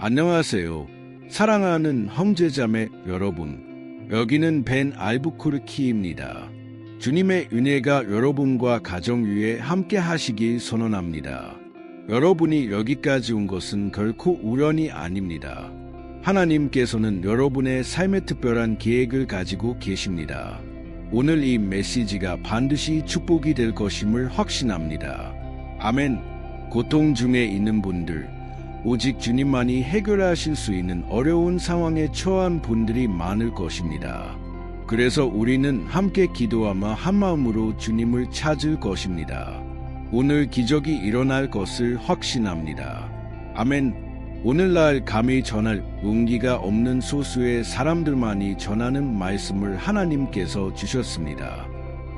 안녕하세요. 사랑하는 형제자매 여러분. 여기는 벤 알부쿠르키입니다. 주님의 은혜가 여러분과 가정 위에 함께 하시길 선언합니다. 여러분이 여기까지 온 것은 결코 우연이 아닙니다. 하나님께서는 여러분의 삶에 특별한 계획을 가지고 계십니다. 오늘 이 메시지가 반드시 축복이 될 것임을 확신합니다. 아멘. 고통 중에 있는 분들, 오직 주님만이 해결하실 수 있는 어려운 상황에 처한 분들이 많을 것입니다. 그래서 우리는 함께 기도하며 한마음으로 주님을 찾을 것입니다. 오늘 기적이 일어날 것을 확신합니다. 아멘. 오늘날 감히 전할 용기가 없는 소수의 사람들만이 전하는 말씀을 하나님께서 주셨습니다.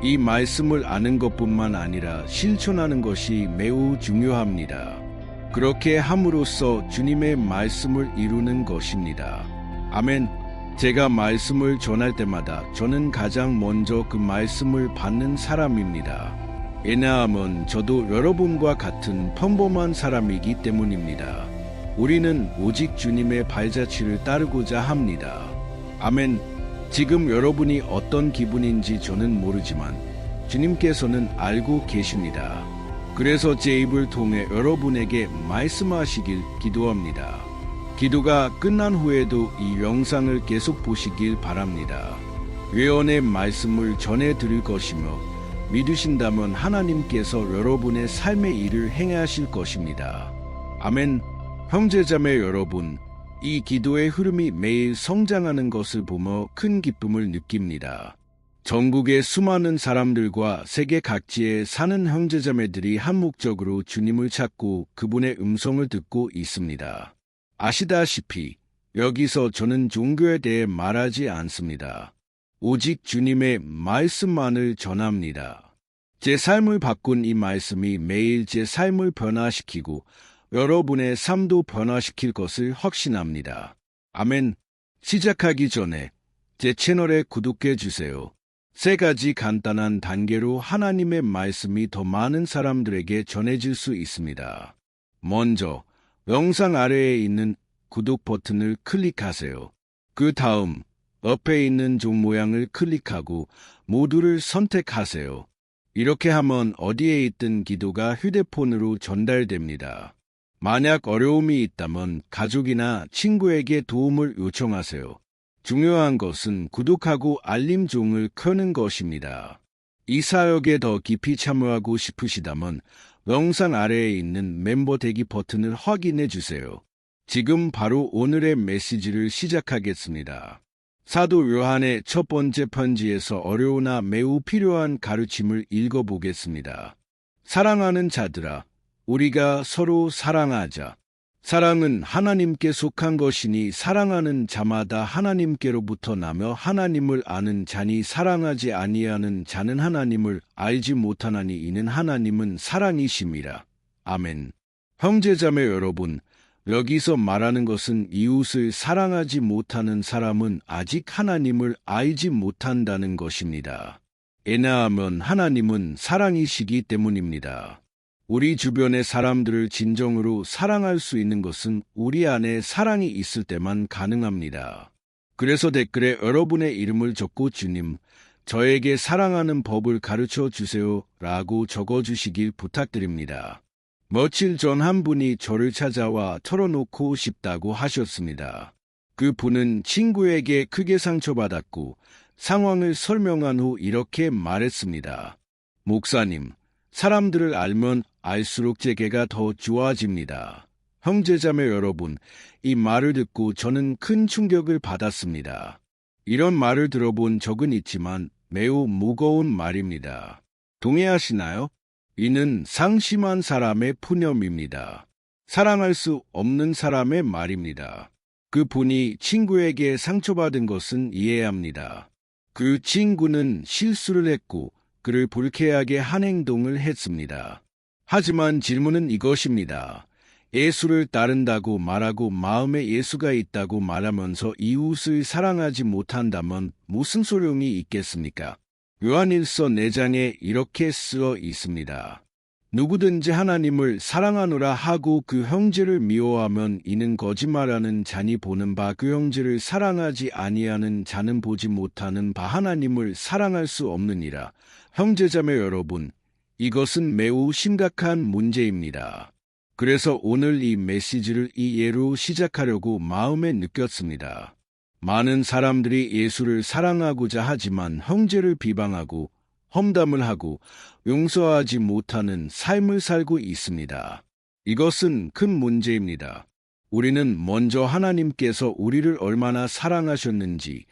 이 말씀을 아는 것뿐만 아니라 실천하는 것이 매우 중요합니다. 그렇게 함으로써 주님의 말씀을 이루는 것입니다. 아멘. 제가 말씀을 전할 때마다 저는 가장 먼저 그 말씀을 받는 사람입니다. 왜냐하면 저도 여러분과 같은 평범한 사람이기 때문입니다. 우리는 오직 주님의 발자취를 따르고자 합니다. 아멘. 지금 여러분이 어떤 기분인지 저는 모르지만 주님께서는 알고 계십니다. 그래서 제 입을 통해 여러분에게 말씀하시길 기도합니다. 기도가 끝난 후에도 이 영상을 계속 보시길 바랍니다. 예언의 말씀을 전해드릴 것이며 믿으신다면 하나님께서 여러분의 삶의 일을 행하실 것입니다. 아멘. 형제자매 여러분, 이 기도의 흐름이 매일 성장하는 것을 보며 큰 기쁨을 느낍니다. 전국의 수많은 사람들과 세계 각지에 사는 형제자매들이 한 목적으로 주님을 찾고 그분의 음성을 듣고 있습니다. 아시다시피 여기서 저는 종교에 대해 말하지 않습니다. 오직 주님의 말씀만을 전합니다. 제 삶을 바꾼 이 말씀이 매일 제 삶을 변화시키고 여러분의 삶도 변화시킬 것을 확신합니다. 아멘. 시작하기 전에 제 채널에 구독해 주세요. 3가지 간단한 단계로 하나님의 말씀이 더 많은 사람들에게 전해질 수 있습니다. 먼저 영상 아래에 있는 구독 버튼을 클릭하세요. 그 다음 옆에 있는 종 모양을 클릭하고 모두를 선택하세요. 이렇게 하면 어디에 있든 기도가 휴대폰으로 전달됩니다. 만약 어려움이 있다면 가족이나 친구에게 도움을 요청하세요. 중요한 것은 구독하고 알림 종을 켜는 것입니다. 이 사역에 더 깊이 참여하고 싶으시다면 영상 아래에 있는 멤버 되기 버튼을 확인해 주세요. 지금 바로 오늘의 메시지를 시작하겠습니다. 사도 요한의 첫 번째 편지에서 어려우나 매우 필요한 가르침을 읽어보겠습니다. 사랑하는 자들아, 우리가 서로 사랑하자. 사랑은 하나님께 속한 것이니 사랑하는 자마다 하나님께로부터 나며 하나님을 아는 자니 사랑하지 아니하는 자는 하나님을 알지 못하나니 이는 하나님은 사랑이심이라. 아멘. 형제자매 여러분, 여기서 말하는 것은 이웃을 사랑하지 못하는 사람은 아직 하나님을 알지 못한다는 것입니다. 왜냐하면 하나님은 사랑이시기 때문입니다. 우리 주변의 사람들을 진정으로 사랑할 수 있는 것은 우리 안에 사랑이 있을 때만 가능합니다. 그래서 댓글에 여러분의 이름을 적고 주님, 저에게 사랑하는 법을 가르쳐 주세요 라고 적어주시길 부탁드립니다. 며칠 전 한 분이 저를 찾아와 털어놓고 싶다고 하셨습니다. 그 분은 친구에게 크게 상처받았고 상황을 설명한 후 이렇게 말했습니다. 목사님, 사람들을 알면 알수록 제게가 더 좋아집니다. 형제자매 여러분, 이 말을 듣고 저는 큰 충격을 받았습니다. 이런 말을 들어본 적은 있지만 매우 무거운 말입니다. 동의하시나요? 이는 상심한 사람의 푸념입니다. 사랑할 수 없는 사람의 말입니다. 그 분이 친구에게 상처받은 것은 이해합니다. 그 친구는 실수를 했고 그를 불쾌하게 한 행동을 했습니다. 하지만 질문은 이것입니다. 예수를 따른다고 말하고 마음에 예수가 있다고 말하면서 이웃을 사랑하지 못한다면 무슨 소용이 있겠습니까? 요한일서 4장에 이렇게 쓰여 있습니다. 누구든지 하나님을 사랑하노라 하고 그 형제를 미워하면 이는 거짓말하는 자니 보는 바 그 형제를 사랑하지 아니하는 자는 보지 못하는 바 하나님을 사랑할 수 없느니라. 형제자매 여러분, 이것은 매우 심각한 문제입니다. 그래서 오늘 이 메시지를 이 예로 시작하려고 마음에 느꼈습니다. 많은 사람들이 예수를 사랑하고자 하지만 형제를 비방하고 험담을 하고 용서하지 못하는 삶을 살고 있습니다. 이것은 큰 문제입니다. 우리는 먼저 하나님께서 우리를 얼마나 사랑하셨는지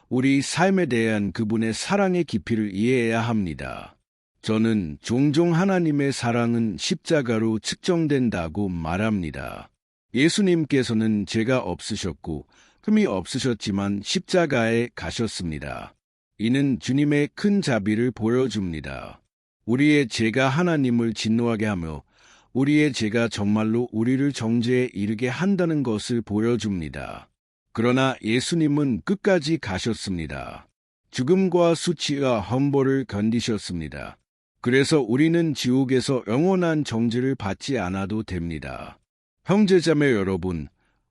우리 삶에 대한 그분의 사랑의 깊이를 이해해야 합니다. 저는 종종 하나님의 사랑은 십자가로 측정된다고 말합니다. 예수님께서는 죄가 없으셨고 흠이 없으셨지만 십자가에 가셨습니다. 이는 주님의 큰 자비를 보여줍니다. 우리의 죄가 하나님을 진노하게 하며 우리의 죄가 정말로 우리를 정죄에 이르게 한다는 것을 보여줍니다. 그러나 예수님은 끝까지 가셨습니다. 죽음과 수치와 험벌을 견디셨습니다. 그래서 우리는 지옥에서 영원한 정죄를 받지 않아도 됩니다. 형제자매 여러분,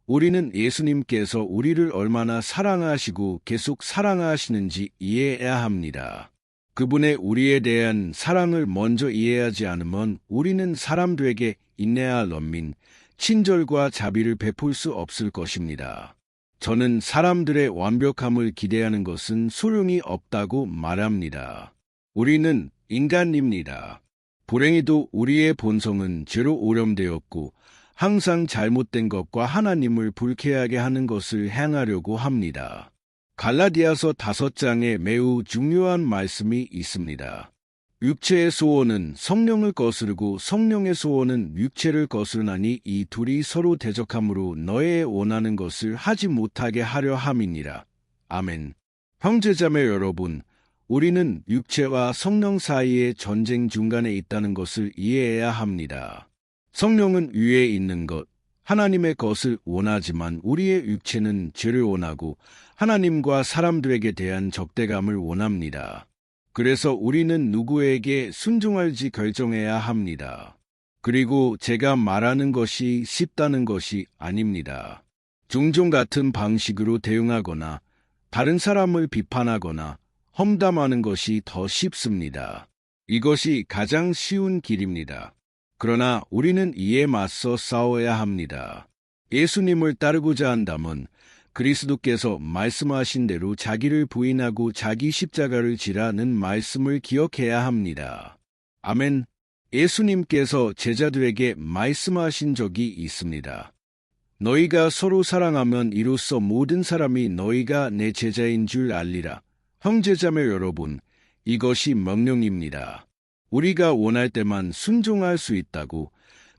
우리는 예수님께서 우리를 얼마나 사랑하시고 계속 사랑하시는지 이해해야 합니다. 그분의 우리에 대한 사랑을 먼저 이해하지 않으면 우리는 사람들에게 인내와 런민, 친절과 자비를 베풀 수 없을 것입니다. 저는 사람들의 완벽함을 기대하는 것은 소용이 없다고 말합니다. 우리는 인간입니다. 불행히도 우리의 본성은 죄로 오염되었고 항상 잘못된 것과 하나님을 불쾌하게 하는 것을 행하려고 합니다. 갈라디아서 5장에 매우 중요한 말씀이 있습니다. 육체의 소원은 성령을 거스르고 성령의 소원은 육체를 거스르나니 이 둘이 서로 대적함으로 너의 원하는 것을 하지 못하게 하려 함이니라. 아멘. 형제자매 여러분, 우리는 육체와 성령 사이의 전쟁 중간에 있다는 것을 이해해야 합니다. 성령은 위에 있는 것, 하나님의 것을 원하지만 우리의 육체는 죄를 원하고 하나님과 사람들에게 대한 적대감을 원합니다. 그래서 우리는 누구에게 순종할지 결정해야 합니다. 그리고 제가 말하는 것이 쉽다는 것이 아닙니다. 종종 같은 방식으로 대응하거나 다른 사람을 비판하거나 험담하는 것이 더 쉽습니다. 이것이 가장 쉬운 길입니다. 그러나 우리는 이에 맞서 싸워야 합니다. 예수님을 따르고자 한다면 그리스도께서 말씀하신 대로 자기를 부인하고 자기 십자가를 지라는 말씀을 기억해야 합니다. 아멘. 예수님께서 제자들에게 말씀하신 적이 있습니다. 너희가 서로 사랑하면 이로써 모든 사람이 너희가 내 제자인 줄 알리라. 형제자매 여러분, 이것이 명령입니다. 우리가 원할 때만 순종할 수 있다고,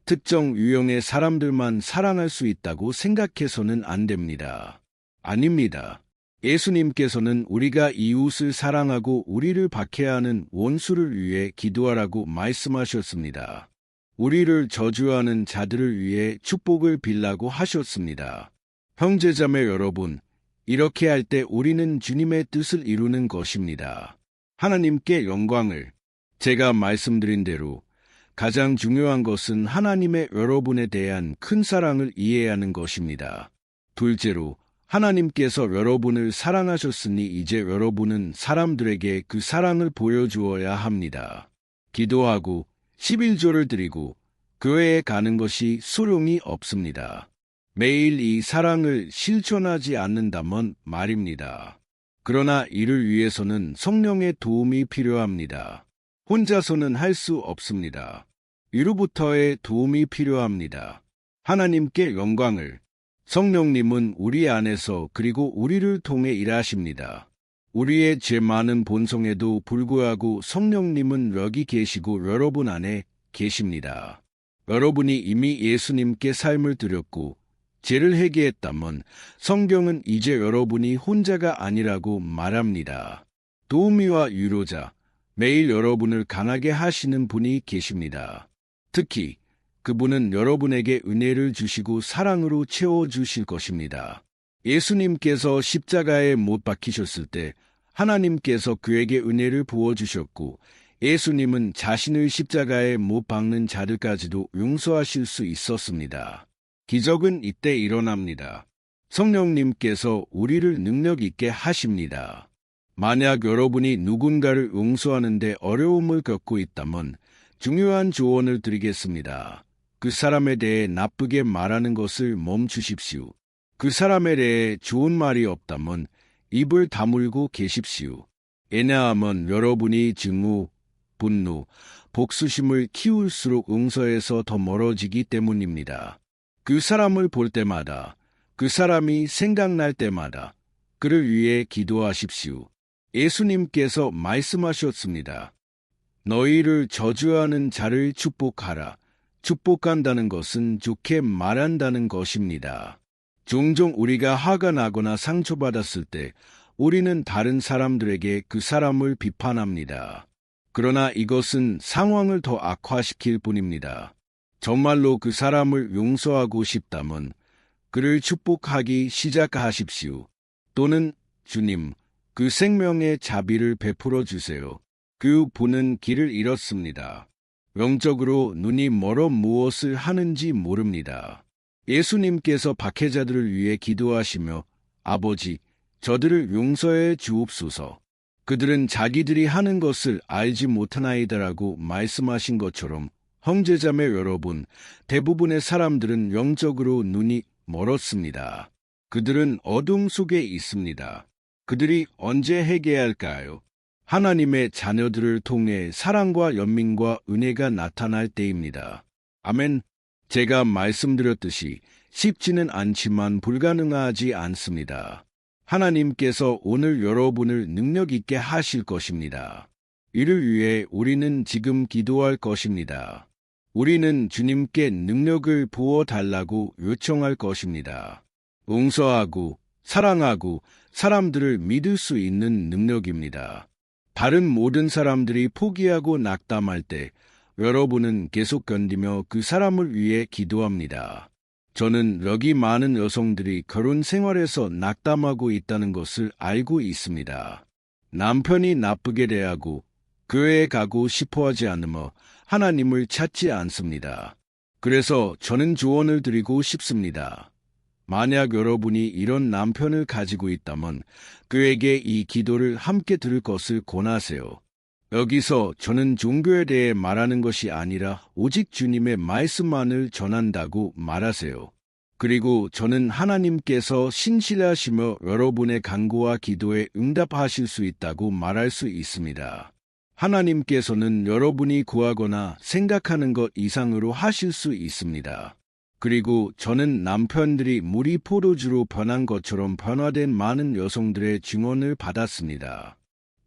특정 유형의 사람들만 사랑할 수 있다고 생각해서는 안 됩니다. 아닙니다. 예수님께서는 우리가 이웃을 사랑하고 우리를 박해하는 원수를 위해 기도하라고 말씀하셨습니다. 우리를 저주하는 자들을 위해 축복을 빌라고 하셨습니다. 형제자매 여러분, 이렇게 할 때 우리는 주님의 뜻을 이루는 것입니다. 하나님께 영광을. 제가 말씀드린 대로 가장 중요한 것은 하나님의 여러분에 대한 큰 사랑을 이해하는 것입니다. 둘째로, 하나님께서 여러분을 사랑하셨으니 이제 여러분은 사람들에게 그 사랑을 보여주어야 합니다. 기도하고 11조를 드리고 교회에 가는 것이 소용이 없습니다. 매일 이 사랑을 실천하지 않는다면 말입니다. 그러나 이를 위해서는 성령의 도움이 필요합니다. 혼자서는 할 수 없습니다. 위로부터의 도움이 필요합니다. 하나님께 영광을. 성령님은 우리 안에서 그리고 우리를 통해 일하십니다. 우리의 죄 많은 본성에도 불구하고 성령님은 여기 계시고 여러분 안에 계십니다. 여러분이 이미 예수님께 삶을 드렸고 죄를 회개했다면 성경은 이제 여러분이 혼자가 아니라고 말합니다. 도우미와 위로자, 매일 여러분을 강하게 하시는 분이 계십니다. 특히 그분은 여러분에게 은혜를 주시고 사랑으로 채워주실 것입니다. 예수님께서 십자가에 못 박히셨을 때 하나님께서 그에게 은혜를 부어주셨고 예수님은 자신을 십자가에 못 박는 자들까지도 용서하실 수 있었습니다. 기적은 이때 일어납니다. 성령님께서 우리를 능력 있게 하십니다. 만약 여러분이 누군가를 용서하는데 어려움을 겪고 있다면 중요한 조언을 드리겠습니다. 그 사람에 대해 나쁘게 말하는 것을 멈추십시오. 그 사람에 대해 좋은 말이 없다면 입을 다물고 계십시오. 왜냐하면 여러분이 증오, 분노, 복수심을 키울수록 용서에서 더 멀어지기 때문입니다. 그 사람을 볼 때마다, 그 사람이 생각날 때마다 그를 위해 기도하십시오. 예수님께서 말씀하셨습니다. 너희를 저주하는 자를 축복하라. 축복한다는 것은 좋게 말한다는 것입니다. 종종 우리가 화가 나거나 상처받았을 때 우리는 다른 사람들에게 그 사람을 비판합니다. 그러나 이것은 상황을 더 악화시킬 뿐입니다. 정말로 그 사람을 용서하고 싶다면 그를 축복하기 시작하십시오. 또는 주님, 그 생명의 자비를 베풀어 주세요. 그 분은 길을 잃었습니다. 영적으로 눈이 멀어 무엇을 하는지 모릅니다. 예수님께서 박해자들을 위해 기도하시며 아버지, 저들을 용서해 주옵소서. 그들은 자기들이 하는 것을 알지 못하나이다라고 말씀하신 것처럼 형제자매 여러분, 대부분의 사람들은 영적으로 눈이 멀었습니다. 그들은 어둠 속에 있습니다. 그들이 언제 회개할까요? 하나님의 자녀들을 통해 사랑과 연민과 은혜가 나타날 때입니다. 아멘. 제가 말씀드렸듯이 쉽지는 않지만 불가능하지 않습니다. 하나님께서 오늘 여러분을 능력 있게 하실 것입니다. 이를 위해 우리는 지금 기도할 것입니다. 우리는 주님께 능력을 부어달라고 요청할 것입니다. 용서하고 사랑하고 사람들을 믿을 수 있는 능력입니다. 다른 모든 사람들이 포기하고 낙담할 때 여러분은 계속 견디며 그 사람을 위해 기도합니다. 저는 여기 많은 여성들이 결혼 생활에서 낙담하고 있다는 것을 알고 있습니다. 남편이 나쁘게 대하고 교회에 가고 싶어하지 않으며 하나님을 찾지 않습니다. 그래서 저는 조언을 드리고 싶습니다. 만약 여러분이 이런 남편을 가지고 있다면 그에게 이 기도를 함께 들을 것을 권하세요. 여기서 저는 종교에 대해 말하는 것이 아니라 오직 주님의 말씀만을 전한다고 말하세요. 그리고 저는 하나님께서 신실하시며 여러분의 간구와 기도에 응답하실 수 있다고 말할 수 있습니다. 하나님께서는 여러분이 구하거나 생각하는 것 이상으로 하실 수 있습니다. 그리고 저는 남편들이 물이 포도주로 변한 것처럼 변화된 많은 여성들의 증언을 받았습니다.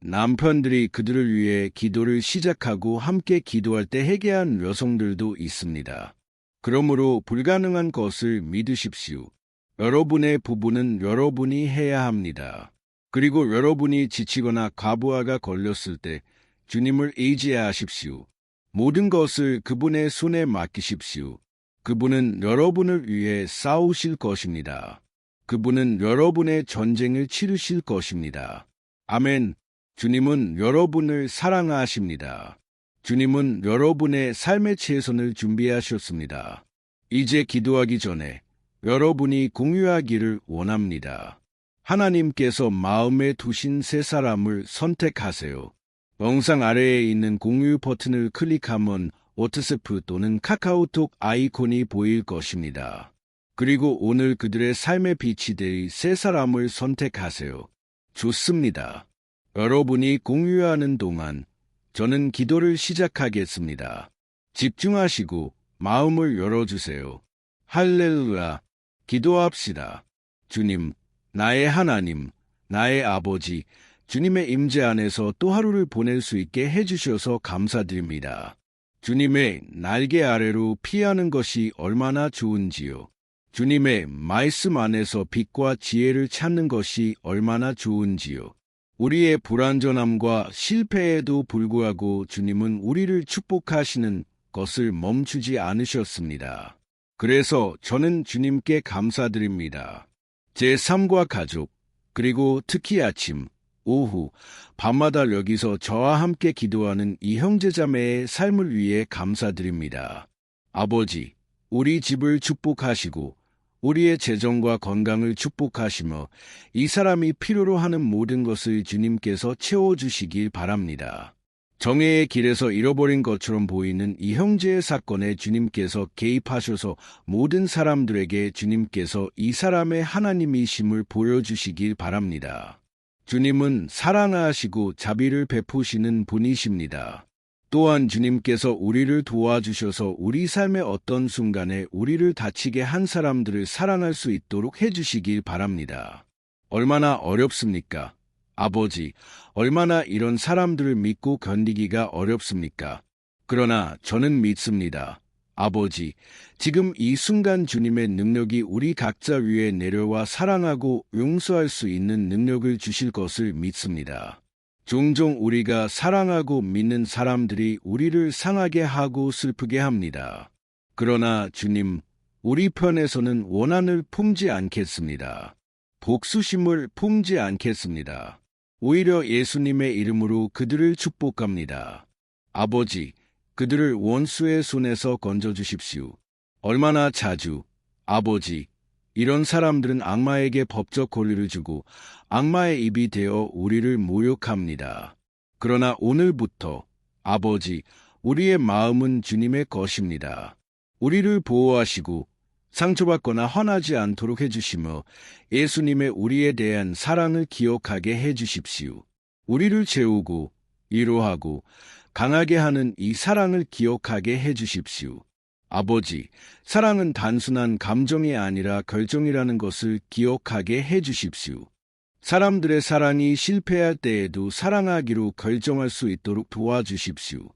남편들이 그들을 위해 기도를 시작하고 함께 기도할 때 회개한 여성들도 있습니다. 그러므로 불가능한 것을 믿으십시오. 여러분의 부부는 여러분이 해야 합니다. 그리고 여러분이 지치거나 과부하가 걸렸을 때 주님을 의지하십시오. 모든 것을 그분의 손에 맡기십시오. 그분은 여러분을 위해 싸우실 것입니다. 그분은 여러분의 전쟁을 치르실 것입니다. 아멘. 주님은 여러분을 사랑하십니다. 주님은 여러분의 삶의 최선을 준비하셨습니다. 이제 기도하기 전에 여러분이 공유하기를 원합니다. 하나님께서 마음에 두신 세 사람을 선택하세요. 영상 아래에 있는 공유 버튼을 클릭하면 워트스앱 또는 카카오톡 아이콘이 보일 것입니다. 그리고 오늘 그들의 삶의 빛이 될 세 사람을 선택하세요. 좋습니다. 여러분이 공유하는 동안 저는 기도를 시작하겠습니다. 집중하시고 마음을 열어주세요. 할렐루야. 기도합시다. 주님, 나의 하나님, 나의 아버지, 주님의 임재 안에서 또 하루를 보낼 수 있게 해주셔서 감사드립니다. 주님의 날개 아래로 피하는 것이 얼마나 좋은지요. 주님의 말씀 안에서 빛과 지혜를 찾는 것이 얼마나 좋은지요. 우리의 불완전함과 실패에도 불구하고 주님은 우리를 축복하시는 것을 멈추지 않으셨습니다. 그래서 저는 주님께 감사드립니다. 제 삶과 가족, 그리고 특히 아침, 오후, 밤마다 여기서 저와 함께 기도하는 이 형제자매의 삶을 위해 감사드립니다. 아버지, 우리 집을 축복하시고 우리의 재정과 건강을 축복하시며 이 사람이 필요로 하는 모든 것을 주님께서 채워주시길 바랍니다. 정의의 길에서 잃어버린 것처럼 보이는 이 형제의 사건에 주님께서 개입하셔서 모든 사람들에게 주님께서 이 사람의 하나님이심을 보여주시길 바랍니다. 주님은 사랑하시고 자비를 베푸시는 분이십니다. 또한 주님께서 우리를 도와주셔서 우리 삶의 어떤 순간에 우리를 다치게 한 사람들을 사랑할 수 있도록 해주시길 바랍니다. 얼마나 어렵습니까? 아버지, 얼마나 이런 사람들을 믿고 견디기가 어렵습니까? 그러나 저는 믿습니다. 아버지, 지금 이 순간 주님의 능력이 우리 각자 위에 내려와 사랑하고 용서할 수 있는 능력을 주실 것을 믿습니다. 종종 우리가 사랑하고 믿는 사람들이 우리를 상하게 하고 슬프게 합니다. 그러나 주님, 우리 편에서는 원한을 품지 않겠습니다. 복수심을 품지 않겠습니다. 오히려 예수님의 이름으로 그들을 축복합니다. 아버지, 그들을 원수의 손에서 건져주십시오. 얼마나 자주, 아버지, 이런 사람들은 악마에게 법적 권리를 주고 악마의 입이 되어 우리를 모욕합니다. 그러나 오늘부터 아버지, 우리의 마음은 주님의 것입니다. 우리를 보호하시고 상처받거나 화나지 않도록 해주시며 예수님의 우리에 대한 사랑을 기억하게 해주십시오. 우리를 채우고 위로하고 강하게 하는 이 사랑을 기억하게 해주십시오. 아버지, 사랑은 단순한 감정이 아니라 결정이라는 것을 기억하게 해주십시오. 사람들의 사랑이 실패할 때에도 사랑하기로 결정할 수 있도록 도와주십시오.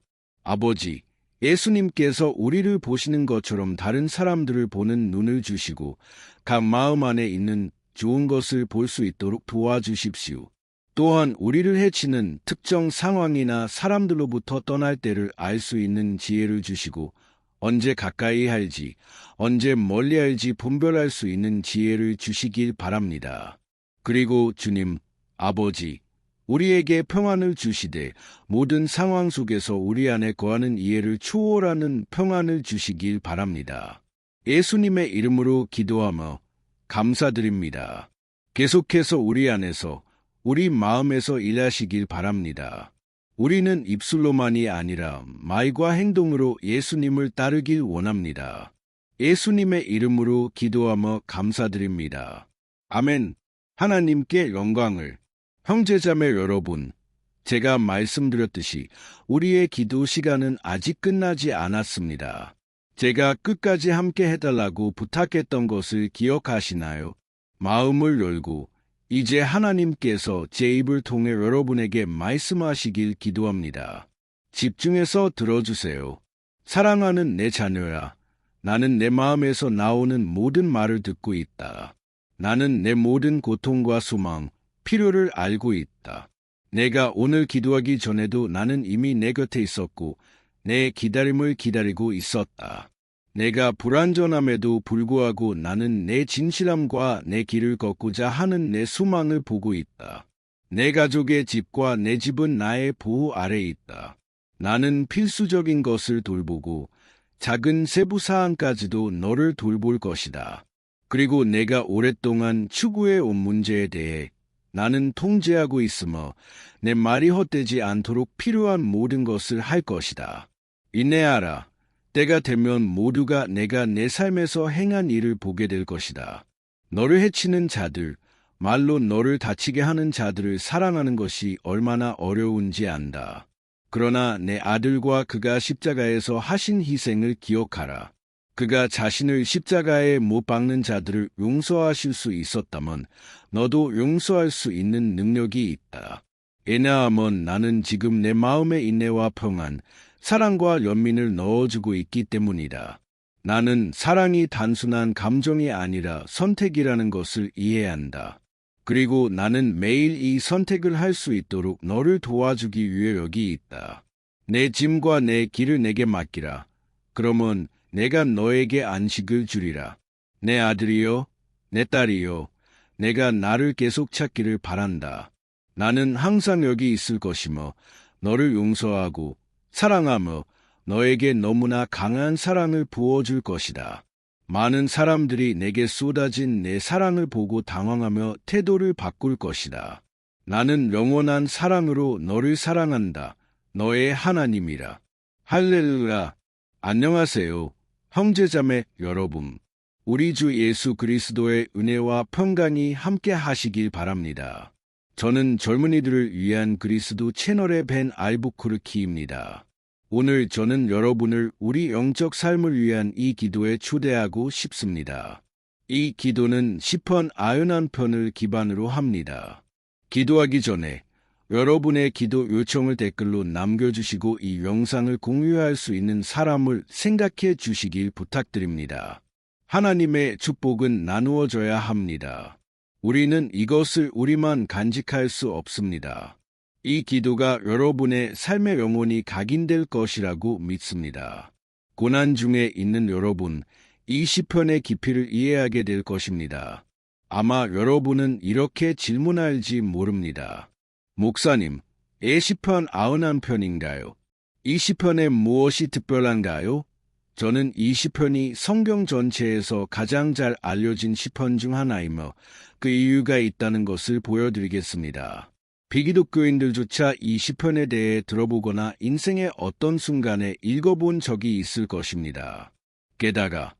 아버지, 예수님께서 우리를 보시는 것처럼 다른 사람들을 보는 눈을 주시고 각 마음 안에 있는 좋은 것을 볼 수 있도록 도와주십시오. 또한 우리를 해치는 특정 상황이나 사람들로부터 떠날 때를 알 수 있는 지혜를 주시고 언제 가까이 할지, 언제 멀리 할지 분별할 수 있는 지혜를 주시길 바랍니다. 그리고 주님, 아버지, 우리에게 평안을 주시되 모든 상황 속에서 우리 안에 거하는 이해를 초월하는 평안을 주시길 바랍니다. 예수님의 이름으로 기도하며 감사드립니다. 계속해서 우리 안에서, 우리 마음에서 일하시길 바랍니다. 우리는 입술로만이 아니라 말과 행동으로 예수님을 따르길 원합니다. 예수님의 이름으로 기도하며 감사드립니다. 아멘. 하나님께 영광을. 형제자매 여러분, 제가 말씀드렸듯이 우리의 기도 시간은 아직 끝나지 않았습니다. 제가 끝까지 함께 해달라고 부탁했던 것을 기억하시나요? 마음을 열고 이제 하나님께서 제 입을 통해 여러분에게 말씀하시길 기도합니다. 집중해서 들어주세요. 사랑하는 내 자녀야, 나는 내 마음에서 나오는 모든 말을 듣고 있다. 나는 내 모든 고통과 소망, 필요를 알고 있다. 내가 오늘 기도하기 전에도 나는 이미 내 곁에 있었고 내 기다림을 기다리고 있었다. 내가 불완전함에도 불구하고 나는 내 진실함과 내 길을 걷고자 하는 내 소망을 보고 있다. 내 가족의 집과 내 집은 나의 보호 아래에 있다. 나는 필수적인 것을 돌보고 작은 세부 사항까지도 너를 돌볼 것이다. 그리고 내가 오랫동안 추구해온 문제에 대해 나는 통제하고 있으며 내 말이 헛되지 않도록 필요한 모든 것을 할 것이다. 인내하라. 때가 되면 모두가 내가 내 삶에서 행한 일을 보게 될 것이다. 너를 해치는 자들, 말로 너를 다치게 하는 자들을 사랑하는 것이 얼마나 어려운지 안다. 그러나 내 아들과 그가 십자가에서 하신 희생을 기억하라. 그가 자신을 십자가에 못 박는 자들을 용서하실 수 있었다면 너도 용서할 수 있는 능력이 있다. 왜냐하면 나는 지금 내 마음에 인내와 평안, 사랑과 연민을 넣어주고 있기 때문이다. 나는 사랑이 단순한 감정이 아니라 선택이라는 것을 이해한다. 그리고 나는 매일 이 선택을 할 수 있도록 너를 도와주기 위해 여기 있다. 내 짐과 내 길을 내게 맡기라. 그러면 내가 너에게 안식을 주리라. 내 아들이여, 내 딸이여, 내가 나를 계속 찾기를 바란다. 나는 항상 여기 있을 것이며 너를 용서하고 사랑하며 너에게 너무나 강한 사랑을 부어줄 것이다. 많은 사람들이 내게 쏟아진 내 사랑을 보고 당황하며 태도를 바꿀 것이다. 나는 영원한 사랑으로 너를 사랑한다. 너의 하나님이라. 할렐루야. 안녕하세요. 형제자매 여러분. 우리 주 예수 그리스도의 은혜와 평강이 함께 하시길 바랍니다. 저는 젊은이들을 위한 그리스도 채널의 벤 알부쿠르키입니다. 오늘 저는 여러분을 우리 영적 삶을 위한 이 기도에 초대하고 싶습니다. 이 기도는 시편 91편을 기반으로 합니다. 기도하기 전에 여러분의 기도 요청을 댓글로 남겨주시고 이 영상을 공유할 수 있는 사람을 생각해 주시길 부탁드립니다. 하나님의 축복은 나누어져야 합니다. 우리는 이것을 우리만 간직할 수 없습니다. 이 기도가 여러분의 삶의 영혼이 각인될 것이라고 믿습니다. 고난 중에 있는 여러분, 이 시편의 깊이를 이해하게 될 것입니다. 아마 여러분은 이렇게 질문할지 모릅니다. 목사님, 이 시편 91편인가요? 이 시편에 무엇이 특별한가요? 저는 이 시편이 성경 전체에서 가장 잘 알려진 시편 중 하나이며 그 이유가 있다는 것을 보여드리겠습니다. 비기독교인들조차 이 시편에 대해 들어보거나 인생의 어떤 순간에 읽어본 적이 있을 것입니다. 게다가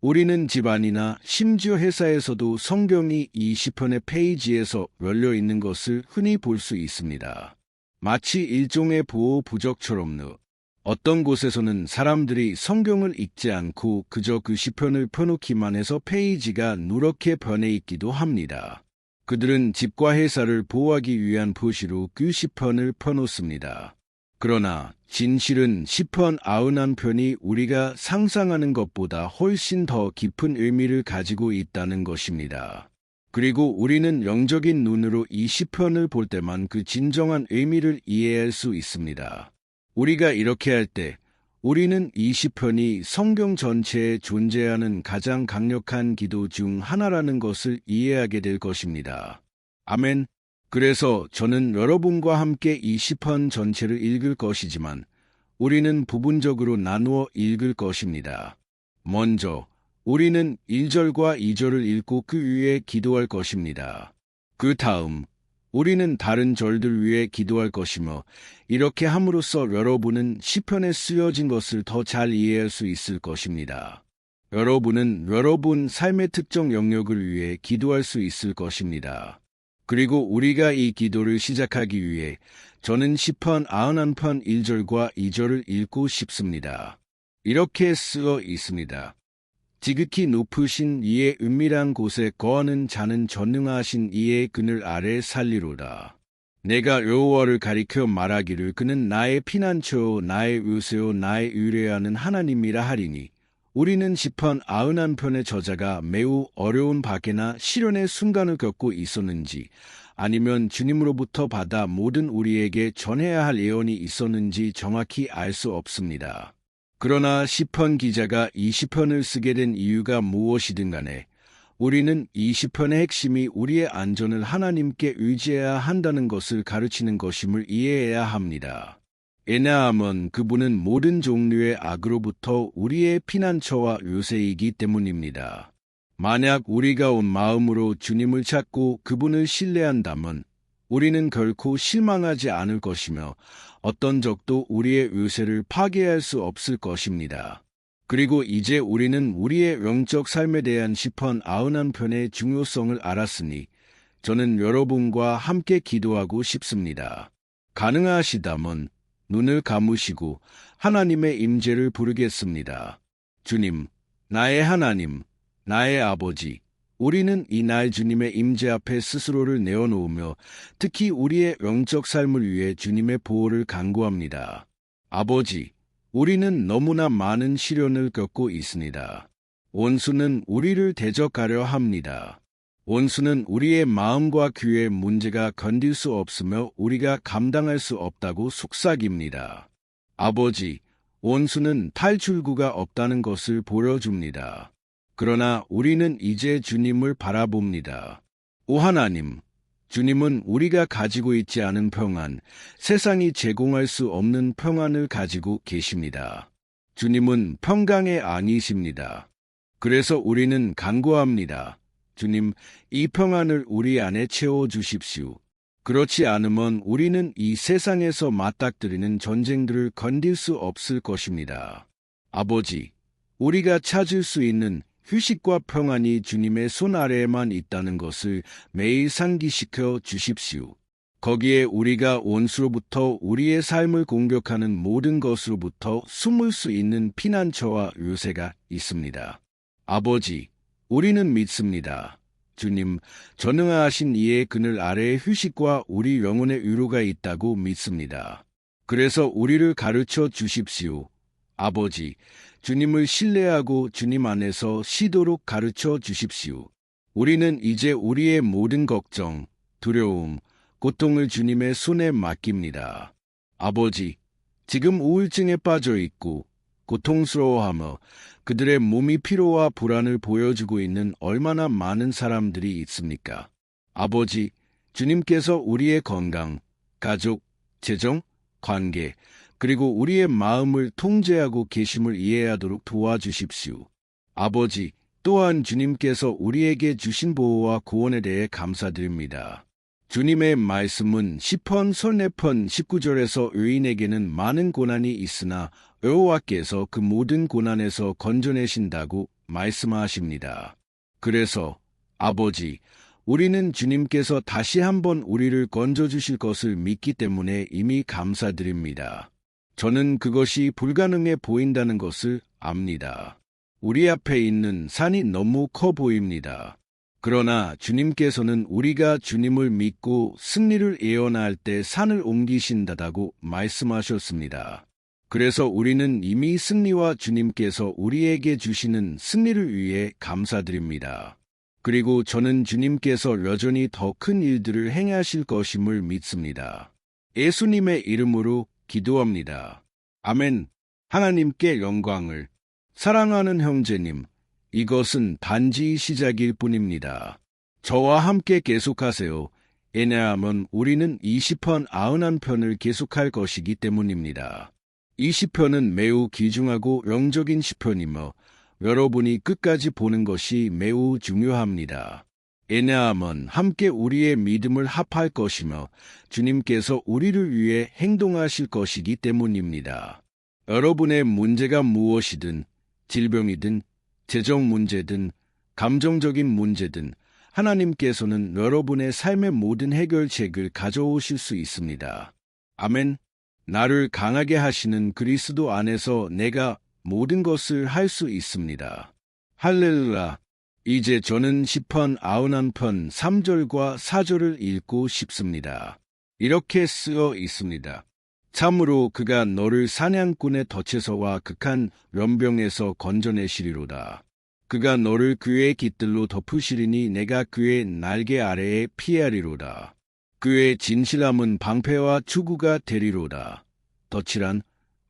우리는 집안이나 심지어 회사에서도 성경이 이 시편의 페이지에서 열려 있는 것을 흔히 볼 수 있습니다. 마치 일종의 보호 부적처럼요. 어떤 곳에서는 사람들이 성경을 읽지 않고 그저 그 시편을 펴놓기만 해서 페이지가 누렇게 변해 있기도 합니다. 그들은 집과 회사를 보호하기 위한 표시로 그 시편을 펴놓습니다. 그러나 진실은 시편 91편이 우리가 상상하는 것보다 훨씬 더 깊은 의미를 가지고 있다는 것입니다. 그리고 우리는 영적인 눈으로 이 시편을 볼 때만 그 진정한 의미를 이해할 수 있습니다. 우리가 이렇게 할 때 우리는 이 시편이 성경 전체에 존재하는 가장 강력한 기도 중 하나라는 것을 이해하게 될 것입니다. 아멘. 그래서 저는 여러분과 함께 이 시편 전체를 읽을 것이지만 우리는 부분적으로 나누어 읽을 것입니다. 먼저 우리는 1절과 2절을 읽고 그 위에 기도할 것입니다. 그 다음 우리는 다른 절들 위에 기도할 것이며 이렇게 함으로써 여러분은 시편에 쓰여진 것을 더 잘 이해할 수 있을 것입니다. 여러분은 여러분 삶의 특정 영역을 위해 기도할 수 있을 것입니다. 그리고 우리가 이 기도를 시작하기 위해 저는 시편 91편 1절과 2절을 읽고 싶습니다. 이렇게 쓰여 있습니다. 지극히 높으신 이의 은밀한 곳에 거하는 자는 전능하신 이의 그늘 아래 살리로다. 내가 여호와를 가리켜 말하기를 그는 나의 피난처요 나의 요새요 나의 의뢰하는 하나님이라 하리니 우리는 시편 91편의 저자가 매우 어려운 박해나 시련의 순간을 겪고 있었는지 아니면 주님으로부터 받아 모든 우리에게 전해야 할 예언이 있었는지 정확히 알 수 없습니다. 그러나 시편 기자가 이 시편을 쓰게 된 이유가 무엇이든 간에 우리는 이 시편의 핵심이 우리의 안전을 하나님께 의지해야 한다는 것을 가르치는 것임을 이해해야 합니다. 왜냐하면 그분은 모든 종류의 악으로부터 우리의 피난처와 요새이기 때문입니다. 만약 우리가 온 마음으로 주님을 찾고 그분을 신뢰한다면 우리는 결코 실망하지 않을 것이며 어떤 적도 우리의 요새를 파괴할 수 없을 것입니다. 그리고 이제 우리는 우리의 영적 삶에 대한 시편 91편의 중요성을 알았으니 저는 여러분과 함께 기도하고 싶습니다. 가능하시다면 눈을 감으시고 하나님의 임재를 부르겠습니다. 주님, 나의 하나님, 나의 아버지, 우리는 이날 주님의 임재 앞에 스스로를 내어놓으며 특히 우리의 영적 삶을 위해 주님의 보호를 간구합니다. 아버지, 우리는 너무나 많은 시련을 겪고 있습니다. 원수는 우리를 대적하려 합니다. 원수는 우리의 마음과 귀의 문제가 견딜 수 없으며 우리가 감당할 수 없다고 속삭입니다. 아버지, 원수는 탈출구가 없다는 것을 보여줍니다. 그러나 우리는 이제 주님을 바라봅니다. 오 하나님, 주님은 우리가 가지고 있지 않은 평안, 세상이 제공할 수 없는 평안을 가지고 계십니다. 주님은 평강의 아니십니다. 그래서 우리는 간구합니다. 주님, 이 평안을 우리 안에 채워주십시오. 그렇지 않으면 우리는 이 세상에서 맞닥뜨리는 전쟁들을 견딜 수 없을 것입니다. 아버지, 우리가 찾을 수 있는 휴식과 평안이 주님의 손 아래에만 있다는 것을 매일 상기시켜 주십시오. 거기에 우리가 원수로부터 우리의 삶을 공격하는 모든 것으로부터 숨을 수 있는 피난처와 요새가 있습니다. 아버지, 우리는 믿습니다. 주님, 전능하신 이의 그늘 아래에 휴식과 우리 영혼의 위로가 있다고 믿습니다. 그래서 우리를 가르쳐 주십시오. 아버지, 주님을 신뢰하고 주님 안에서 쉬도록 가르쳐 주십시오. 우리는 이제 우리의 모든 걱정, 두려움, 고통을 주님의 손에 맡깁니다. 아버지, 지금 우울증에 빠져 있고 고통스러워하며 그들의 몸이 피로와 불안을 보여주고 있는 얼마나 많은 사람들이 있습니까? 아버지, 주님께서 우리의 건강, 가족, 재정, 관계, 그리고 우리의 마음을 통제하고 계심을 이해하도록 도와주십시오. 아버지, 또한 주님께서 우리에게 주신 보호와 구원에 대해 감사드립니다. 주님의 말씀은 시편 설레편 19절에서 의인에게는 많은 고난이 있으나 여호와께서 그 모든 고난에서 건져내신다고 말씀하십니다. 그래서 아버지, 우리는 주님께서 다시 한번 우리를 건져주실 것을 믿기 때문에 이미 감사드립니다. 저는 그것이 불가능해 보인다는 것을 압니다. 우리 앞에 있는 산이 너무 커 보입니다. 그러나 주님께서는 우리가 주님을 믿고 승리를 예언할 때 산을 옮기신다고 말씀하셨습니다. 그래서 우리는 이미 승리와 주님께서 우리에게 주시는 승리를 위해 감사드립니다. 그리고 저는 주님께서 여전히 더 큰 일들을 행하실 것임을 믿습니다. 예수님의 이름으로 기도합니다. 아멘. 하나님께 영광을. 사랑하는 형제님, 이것은 단지 시작일 뿐입니다. 저와 함께 계속하세요. 왜냐하면 우리는 20편 91편을 계속할 것이기 때문입니다. 20편은 매우 귀중하고 영적인 시편이며 여러분이 끝까지 보는 것이 매우 중요합니다. 왜냐하면 함께 우리의 믿음을 합할 것이며 주님께서 우리를 위해 행동하실 것이기 때문입니다. 여러분의 문제가 무엇이든 질병이든 재정 문제든 감정적인 문제든 하나님께서는 여러분의 삶의 모든 해결책을 가져오실 수 있습니다. 아멘. 나를 강하게 하시는 그리스도 안에서 내가 모든 것을 할 수 있습니다. 할렐루야. 이제 저는 시편 91편 3절과 4절을 읽고 싶습니다. 이렇게 쓰여 있습니다. 참으로 그가 너를 사냥꾼의 덫에서와 극한 연병에서 건져내시리로다. 그가 너를 그의 깃들로 덮으시리니 내가 그의 날개 아래에 피하리로다. 그의 진실함은 방패와 추구가 되리로다. 덫이란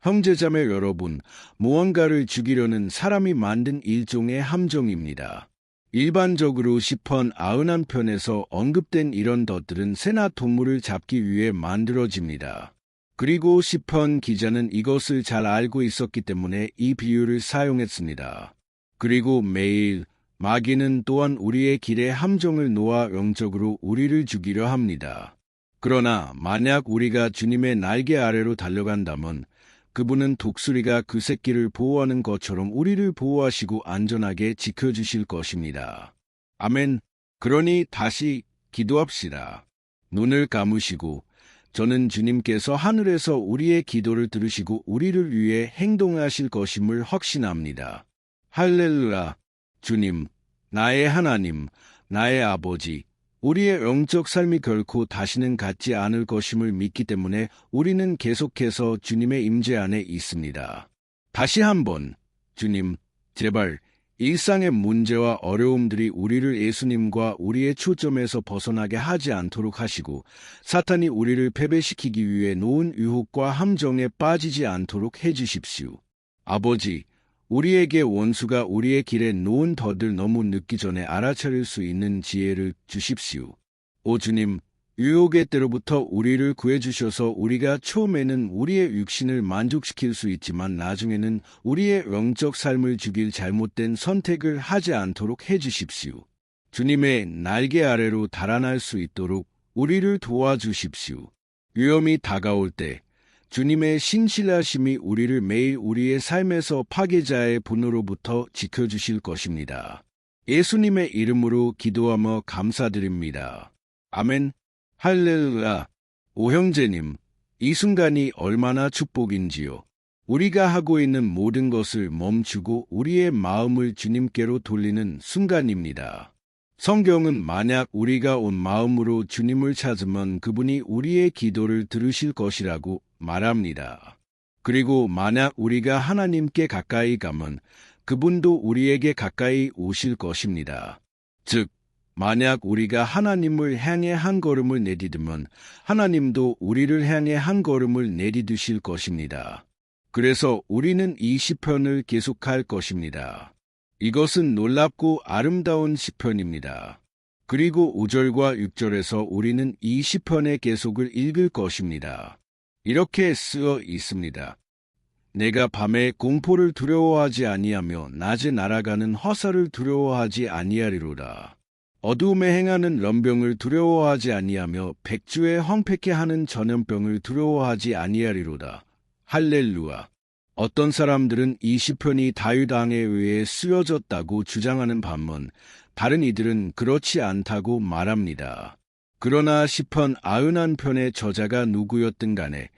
형제자매 여러분, 무언가를 죽이려는 사람이 만든 일종의 함정입니다. 일반적으로 시편 91편에서 언급된 이런 덫들은 새나 동물을 잡기 위해 만들어집니다. 그리고 시편 기자는 이것을 잘 알고 있었기 때문에 이 비유를 사용했습니다. 그리고 매일 마귀는 또한 우리의 길에 함정을 놓아 영적으로 우리를 죽이려 합니다. 그러나 만약 우리가 주님의 날개 아래로 달려간다면 그분은 독수리가 그 새끼를 보호하는 것처럼 우리를 보호하시고 안전하게 지켜주실 것입니다. 아멘. 그러니 다시 기도합시다. 눈을 감으시고 저는 주님께서 하늘에서 우리의 기도를 들으시고 우리를 위해 행동하실 것임을 확신합니다. 할렐루야. 주님, 나의 하나님, 나의 아버지, 우리의 영적 삶이 결코 다시는 같지 않을 것임을 믿기 때문에 우리는 계속해서 주님의 임재 안에 있습니다. 다시 한번, 주님, 제발 일상의 문제와 어려움들이 우리를 예수님과 우리의 초점에서 벗어나게 하지 않도록 하시고 사탄이 우리를 패배시키기 위해 놓은 유혹과 함정에 빠지지 않도록 해주십시오. 아버지, 우리에게 원수가 우리의 길에 놓은 덫을 너무 늦기 전에 알아차릴 수 있는 지혜를 주십시오. 오 주님, 유혹의 때로부터 우리를 구해주셔서 우리가 처음에는 우리의 육신을 만족시킬 수 있지만 나중에는 우리의 영적 삶을 죽일 잘못된 선택을 하지 않도록 해주십시오. 주님의 날개 아래로 달아날 수 있도록 우리를 도와주십시오. 위험이 다가올 때 주님의 신실하심이 우리를 매일 우리의 삶에서 파괴자의 분노로부터 지켜주실 것입니다. 예수님의 이름으로 기도하며 감사드립니다. 아멘. 할렐루야. 오형제님, 이 순간이 얼마나 축복인지요. 우리가 하고 있는 모든 것을 멈추고 우리의 마음을 주님께로 돌리는 순간입니다. 성경은 만약 우리가 온 마음으로 주님을 찾으면 그분이 우리의 기도를 들으실 것이라고 말합니다. 그리고 만약 우리가 하나님께 가까이 가면 그분도 우리에게 가까이 오실 것입니다. 즉, 만약 우리가 하나님을 향해 한 걸음을 내디디면 하나님도 우리를 향해 한 걸음을 내디디실 것입니다. 그래서 우리는 이 시편을 계속할 것입니다. 이것은 놀랍고 아름다운 시편입니다. 그리고 5절과 6절에서 우리는 이 시편의 계속을 읽을 것입니다. 이렇게 쓰여 있습니다. 내가 밤에 공포를 두려워하지 아니하며 낮에 날아가는 화살을 두려워하지 아니하리로다. 어두움에 행하는 럼병을 두려워하지 아니하며 백주에 황폐케 하는 전염병을 두려워하지 아니하리로다. 할렐루야. 어떤 사람들은 이 시편이 다윗 왕에 의해 쓰여졌다고 주장하는 반면 다른 이들은 그렇지 않다고 말합니다. 그러나 시편 91편의 저자가 누구였든 간에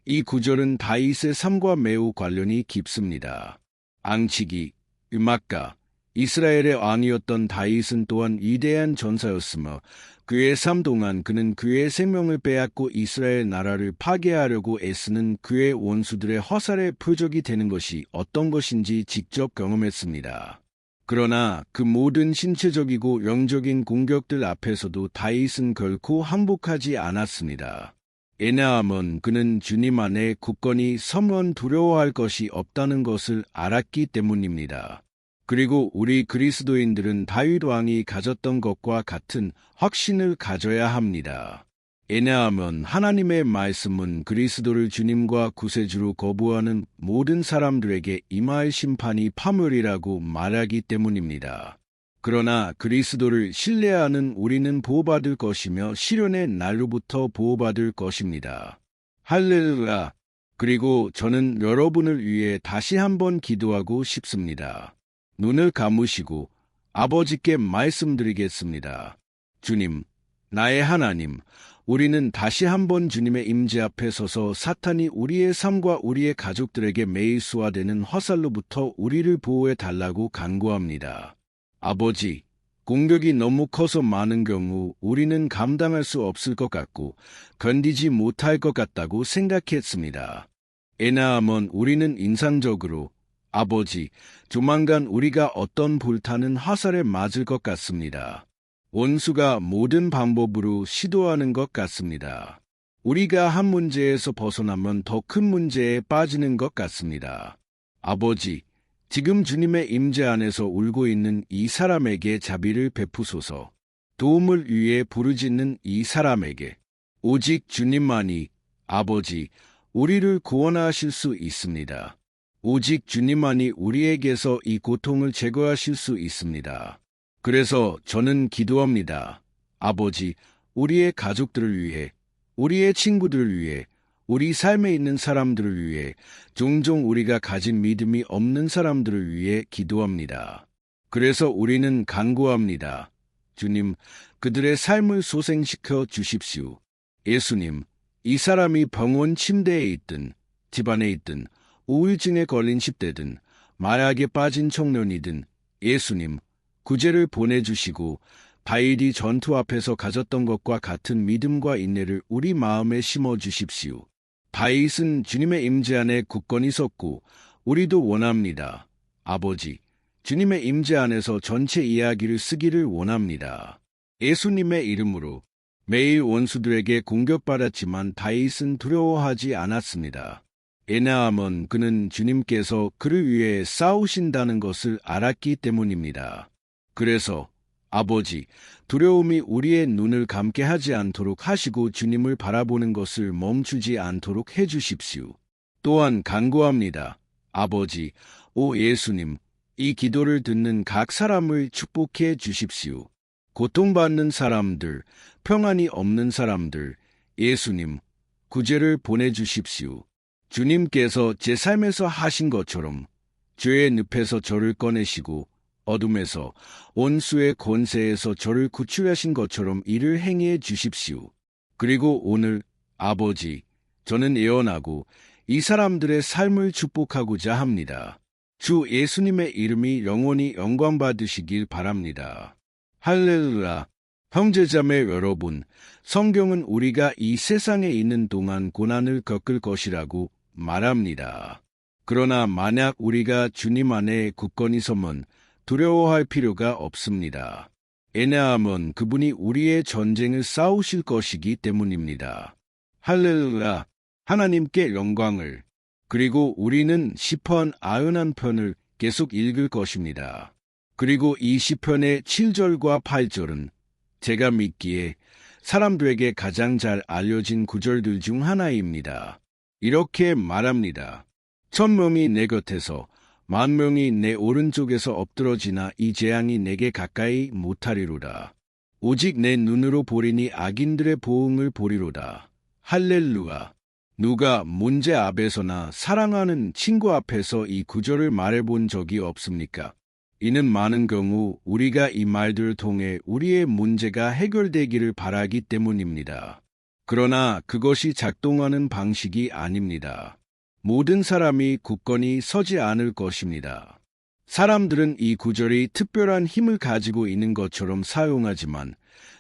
이 구절은 다윗의 삶과 매우 관련이 깊습니다. 앙치기, 음악가, 이스라엘의 왕이었던 다윗은 또한 위대한 전사였으며 그의 삶 동안 그는 그의 생명을 빼앗고 이스라엘 나라를 파괴하려고 애쓰는 그의 원수들의 화살의 표적이 되는 것이 어떤 것인지 직접 경험했습니다. 그러나 그 모든 신체적이고 영적인 공격들 앞에서도 다윗은 결코 항복하지 않았습니다. 왜냐하면 그는 주님 안에 굳건히 서면 두려워할 것이 없다는 것을 알았기 때문입니다. 그리고 우리 그리스도인들은 다윗 왕이 가졌던 것과 같은 확신을 가져야 합니다. 왜냐하면 하나님의 말씀은 그리스도를 주님과 구세주로 거부하는 모든 사람들에게 임할 심판이 파멸이라고 말하기 때문입니다. 그러나 그리스도를 신뢰하는 우리는 보호받을 것이며 시련의 날로부터 보호받을 것입니다. 할렐루야. 그리고 저는 여러분을 위해 다시 한번 기도하고 싶습니다. 눈을 감으시고 아버지께 말씀드리겠습니다. 주님, 나의 하나님, 우리는 다시 한번 주님의 임재 앞에 서서 사탄이 우리의 삶과 우리의 가족들에게 매일 쏘아대는 화살로부터 우리를 보호해 달라고 간구합니다. 아버지, 공격이 너무 커서 많은 경우 우리는 감당할 수 없을 것 같고 견디지 못할 것 같다고 생각했습니다. 왜냐하면 우리는 인상적으로 아버지, 조만간 우리가 어떤 불타는 화살에 맞을 것 같습니다. 원수가 모든 방법으로 시도하는 것 같습니다. 우리가 한 문제에서 벗어나면 더 큰 문제에 빠지는 것 같습니다. 아버지, 지금 주님의 임재 안에서 울고 있는 이 사람에게 자비를 베푸소서. 도움을 위해 부르짖는 이 사람에게 오직 주님만이 아버지, 우리를 구원하실 수 있습니다. 오직 주님만이 우리에게서 이 고통을 제거하실 수 있습니다. 그래서 저는 기도합니다. 아버지, 우리의 가족들을 위해, 우리의 친구들을 위해, 우리 삶에 있는 사람들을 위해, 종종 우리가 가진 믿음이 없는 사람들을 위해 기도합니다. 그래서 우리는 간구합니다. 주님, 그들의 삶을 소생시켜 주십시오. 예수님, 이 사람이 병원 침대에 있든, 집안에 있든, 우울증에 걸린 10대든, 마약에 빠진 청년이든, 예수님, 구제를 보내주시고 다윗이 전투 앞에서 가졌던 것과 같은 믿음과 인내를 우리 마음에 심어주십시오. 다윗은 주님의 임재 안에 굳건히 섰고 우리도 원합니다. 아버지, 주님의 임재 안에서 전체 이야기를 쓰기를 원합니다. 예수님의 이름으로 매일 원수들에게 공격받았지만 다윗은 두려워하지 않았습니다. 왜냐하면 그는 주님께서 그를 위해 싸우신다는 것을 알았기 때문입니다. 그래서 아버지, 두려움이 우리의 눈을 감게 하지 않도록 하시고 주님을 바라보는 것을 멈추지 않도록 해주십시오. 또한 간구합니다. 아버지, 오 예수님, 이 기도를 듣는 각 사람을 축복해 주십시오. 고통받는 사람들, 평안이 없는 사람들, 예수님, 구제를 보내주십시오. 주님께서 제 삶에서 하신 것처럼 죄의 늪에서 저를 꺼내시고 어둠에서 원수의 권세에서 저를 구출하신 것처럼 이를 행해 주십시오. 그리고 오늘 아버지, 저는 예언하고 이 사람들의 삶을 축복하고자 합니다. 주 예수님의 이름이 영원히 영광받으시길 바랍니다. 할렐루야! 형제자매 여러분, 성경은 우리가 이 세상에 있는 동안 고난을 겪을 것이라고 말합니다. 그러나 만약 우리가 주님 안에 굳건히 서면 두려워할 필요가 없습니다. 왜냐하면 그분이 우리의 전쟁을 싸우실 것이기 때문입니다. 할렐루야! 하나님께 영광을. 그리고 우리는 시편 91편을 계속 읽을 것입니다. 그리고 이 시편의 7절과 8절은 제가 믿기에 사람들에게 가장 잘 알려진 구절들 중 하나입니다. 이렇게 말합니다. 1000명이 내 곁에서 10,000명이 내 오른쪽에서 엎드러지나 이 재앙이 내게 가까이 못하리로다. 오직 내 눈으로 보리니 악인들의 보응을 보리로다. 할렐루야. 누가 문제 앞에서나 사랑하는 친구 앞에서 이 구절을 말해본 적이 없습니까? 이는 많은 경우 우리가 이 말들을 통해 우리의 문제가 해결되기를 바라기 때문입니다. 그러나 그것이 작동하는 방식이 아닙니다. 모든 사람이 굳건히 서지 않을 것입니다. 사람들은 이 구절이 특별한 힘을 가지고 있는 것처럼 사용하지만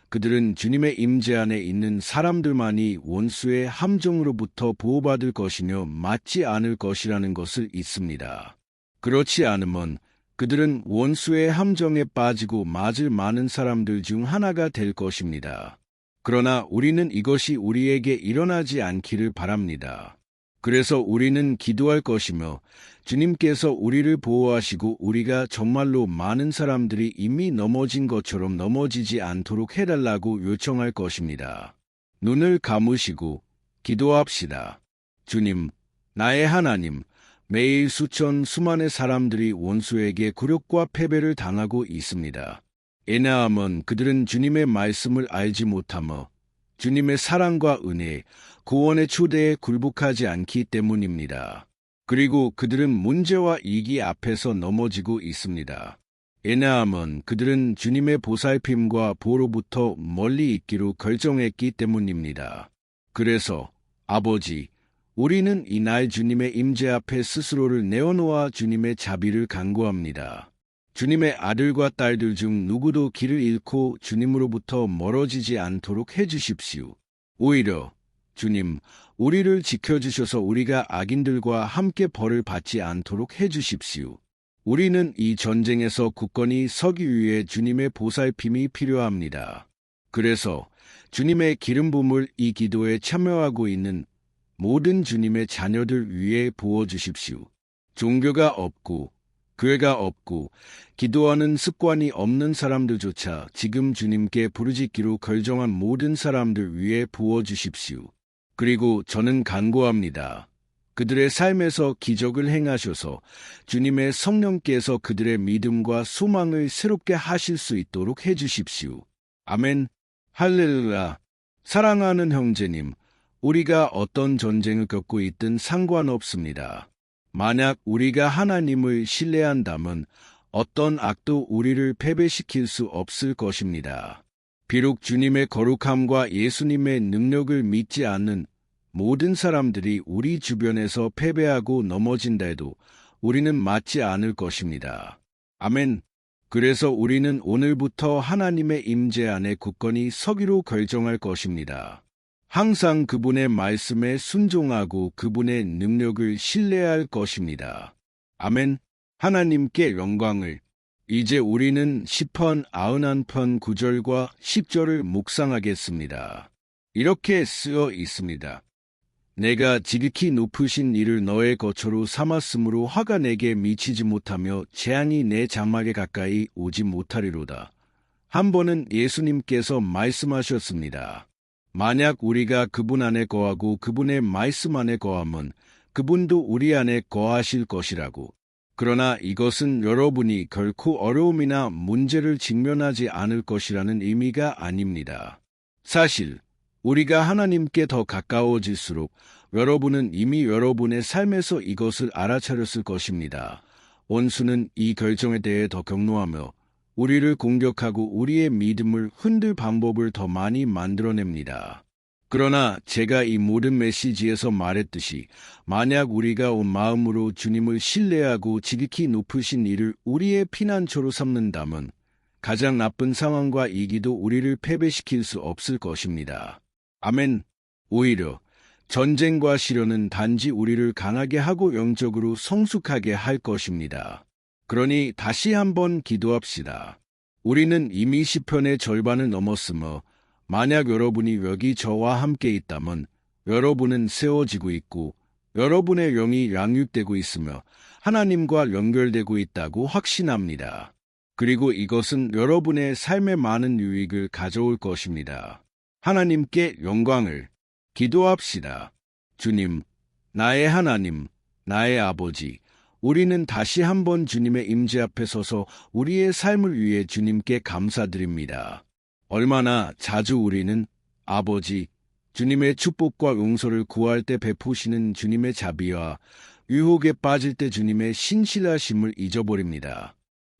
그들은 주님의 임재 안에 있는 사람들만이 원수의 함정으로부터 보호받을 것이며 맞지 않을 것이라는 것을 잊습니다. 그렇지 않으면 그들은 원수의 함정에 빠지고 맞을 많은 사람들 중 하나가 될 것입니다. 그러나 우리는 이것이 우리에게 일어나지 않기를 바랍니다. 그래서 우리는 기도할 것이며 주님께서 우리를 보호하시고 우리가 정말로 많은 사람들이 이미 넘어진 것처럼 넘어지지 않도록 해달라고 요청할 것입니다. 눈을 감으시고 기도합시다. 주님, 나의 하나님, 매일 수많은 사람들이 원수에게 굴욕과 패배를 당하고 있습니다. 왜냐하면 그들은 주님의 말씀을 알지 못하며 주님의 사랑과 은혜, 구원의 초대에 굴복하지 않기 때문입니다. 그리고 그들은 문제와 위기 앞에서 넘어지고 있습니다. 왜냐하면 그들은 주님의 보살핌과 보로부터 멀리 있기로 결정했기 때문입니다. 그래서 아버지, 우리는 이날 주님의 임재 앞에 스스로를 내어놓아 주님의 자비를 간구합니다. 주님의 아들과 딸들 중 누구도 길을 잃고 주님으로부터 멀어지지 않도록 해주십시오. 오히려 주님, 우리를 지켜주셔서 우리가 악인들과 함께 벌을 받지 않도록 해주십시오. 우리는 이 전쟁에서 굳건히 서기 위해 주님의 보살핌이 필요합니다. 그래서 주님의 기름 부음을 이 기도에 참여하고 있는 모든 주님의 자녀들 위에 부어주십시오. 종교가 없고 교회가 없고 기도하는 습관이 없는 사람들조차 지금 주님께 부르짖기로 결정한 모든 사람들 위에 부어주십시오. 그리고 저는 간구합니다. 그들의 삶에서 기적을 행하셔서 주님의 성령께서 그들의 믿음과 소망을 새롭게 하실 수 있도록 해주십시오. 아멘. 할렐루야. 사랑하는 형제님, 우리가 어떤 전쟁을 겪고 있든 상관없습니다. 만약 우리가 하나님을 신뢰한다면 어떤 악도 우리를 패배시킬 수 없을 것입니다. 비록 주님의 거룩함과 예수님의 능력을 믿지 않는 모든 사람들이 우리 주변에서 패배하고 넘어진다 해도 우리는 맞지 않을 것입니다. 아멘. 그래서 우리는 오늘부터 하나님의 임재 안에 굳건히 서기로 결정할 것입니다. 항상 그분의 말씀에 순종하고 그분의 능력을 신뢰할 것입니다. 아멘. 하나님께 영광을. 이제 우리는 시편 91편 9절과 10절을 묵상하겠습니다. 이렇게 쓰여 있습니다. 내가 지극히 높으신 이를 너의 거처로 삼았으므로 화가 내게 미치지 못하며 재앙이 내 장막에 가까이 오지 못하리로다. 한 번은 예수님께서 말씀하셨습니다. 만약 우리가 그분 안에 거하고 그분의 말씀 안에 거하면 그분도 우리 안에 거하실 것이라고. 그러나 이것은 여러분이 결코 어려움이나 문제를 직면하지 않을 것이라는 의미가 아닙니다. 사실 우리가 하나님께 더 가까워질수록 여러분은 이미 여러분의 삶에서 이것을 알아차렸을 것입니다. 원수는 이 결정에 대해 더 격노하며 우리를 공격하고 우리의 믿음을 흔들 방법을 더 많이 만들어냅니다. 그러나 제가 이 모든 메시지에서 말했듯이 만약 우리가 온 마음으로 주님을 신뢰하고 지극히 높으신 이를 우리의 피난처로 삼는다면 가장 나쁜 상황과 이기도 우리를 패배시킬 수 없을 것입니다. 아멘. 오히려 전쟁과 시련은 단지 우리를 강하게 하고 영적으로 성숙하게 할 것입니다. 그러니 다시 한번 기도합시다. 우리는 이미 시편의 절반을 넘었으며 만약 여러분이 여기 저와 함께 있다면 여러분은 세워지고 있고 여러분의 영이 양육되고 있으며 하나님과 연결되고 있다고 확신합니다. 그리고 이것은 여러분의 삶에 많은 유익을 가져올 것입니다. 하나님께 영광을 기도합시다. 주님, 나의 하나님, 나의 아버지, 우리는 다시 한번 주님의 임재 앞에 서서 우리의 삶을 위해 주님께 감사드립니다. 얼마나 자주 우리는 아버지, 주님의 축복과 용서를 구할 때 베푸시는 주님의 자비와 유혹에 빠질 때 주님의 신실하심을 잊어버립니다.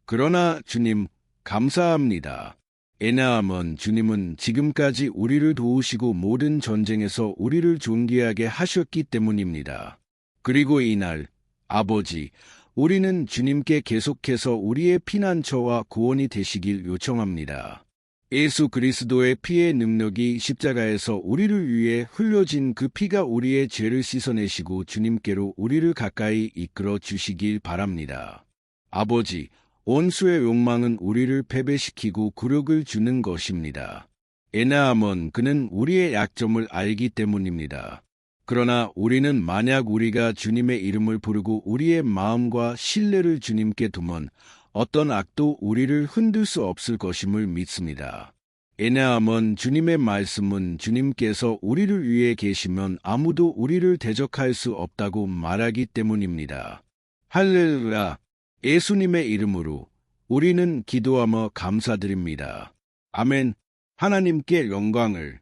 그러나 주님, 감사합니다. 왜냐하면 주님은 지금까지 우리를 도우시고 모든 전쟁에서 우리를 존귀하게 하셨기 때문입니다. 그리고 이날, 아버지, 우리는 주님께 계속해서 우리의 피난처와 구원이 되시길 요청합니다. 예수 그리스도의 피의 능력이 십자가에서 우리를 위해 흘려진 그 피가 우리의 죄를 씻어내시고 주님께로 우리를 가까이 이끌어 주시길 바랍니다. 아버지, 원수의 욕망은 우리를 패배시키고 굴욕을 주는 것입니다. 왜냐하면 그는 우리의 약점을 알기 때문입니다. 그러나 우리는 만약 우리가 주님의 이름을 부르고 우리의 마음과 신뢰를 주님께 두면 어떤 악도 우리를 흔들 수 없을 것임을 믿습니다. 왜냐하면 주님의 말씀은 주님께서 우리를 위해 계시면 아무도 우리를 대적할 수 없다고 말하기 때문입니다. 할렐루야! 예수님의 이름으로 우리는 기도하며 감사드립니다. 아멘. 하나님께 영광을.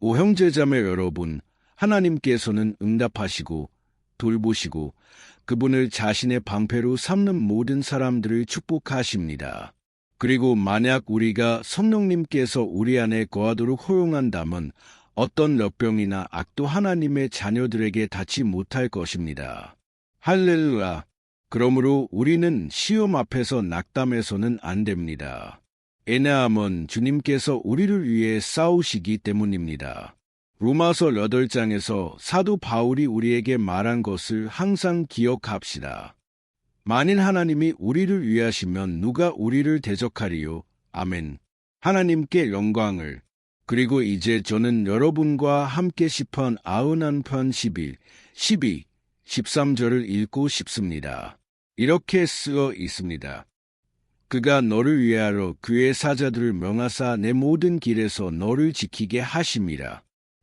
오 형제자매 여러분, 하나님께서는 응답하시고 돌보시고 그분을 자신의 방패로 삼는 모든 사람들을 축복하십니다. 그리고 만약 우리가 성령님께서 우리 안에 거하도록 허용한다면 어떤 역병이나 악도 하나님의 자녀들에게 닿지 못할 것입니다. 할렐루야! 그러므로 우리는 시험 앞에서 낙담해서는 안 됩니다. 왜냐하면 주님께서 우리를 위해 싸우시기 때문입니다. 로마서 8장에서 사도 바울이 우리에게 말한 것을 항상 기억합시다. 만일 하나님이 우리를 위하시면 누가 우리를 대적하리요? 아멘. 하나님께 영광을. 그리고 이제 저는 여러분과 함께 시편 91편 11, 12, 13절을 읽고 싶습니다. 이렇게 쓰여 있습니다. 그가 너를 위하여 그의 사자들을 명하사 내 모든 길에서 너를 지키게 하심이라.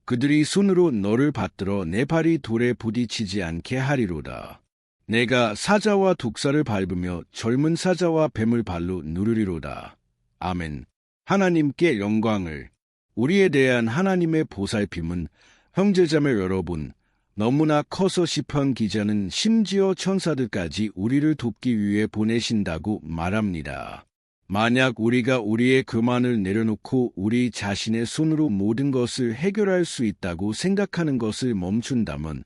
그들이 손으로 너를 받들어 내 발이 돌에 부딪히지 않게 하리로다. 내가 사자와 독사를 밟으며 젊은 사자와 뱀을 발로 누르리로다. 아멘. 하나님께 영광을. 우리에 대한 하나님의 보살핌은 형제자매 여러분, 너무나 커서 시편 기자는 심지어 천사들까지 우리를 돕기 위해 보내신다고 말합니다. 만약 우리가 우리의 교만을 내려놓고 우리 자신의 손으로 모든 것을 해결할 수 있다고 생각하는 것을 멈춘다면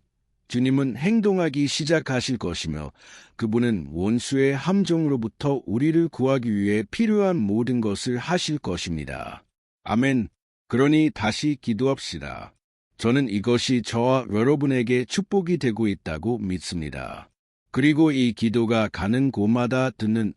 주님은 행동하기 시작하실 것이며 그분은 원수의 함정으로부터 우리를 구하기 위해 필요한 모든 것을 하실 것입니다. 아멘. 그러니 다시 기도합시다. 저는 이것이 저와 여러분에게 축복이 되고 있다고 믿습니다. 그리고 이 기도가 가는 곳마다 듣는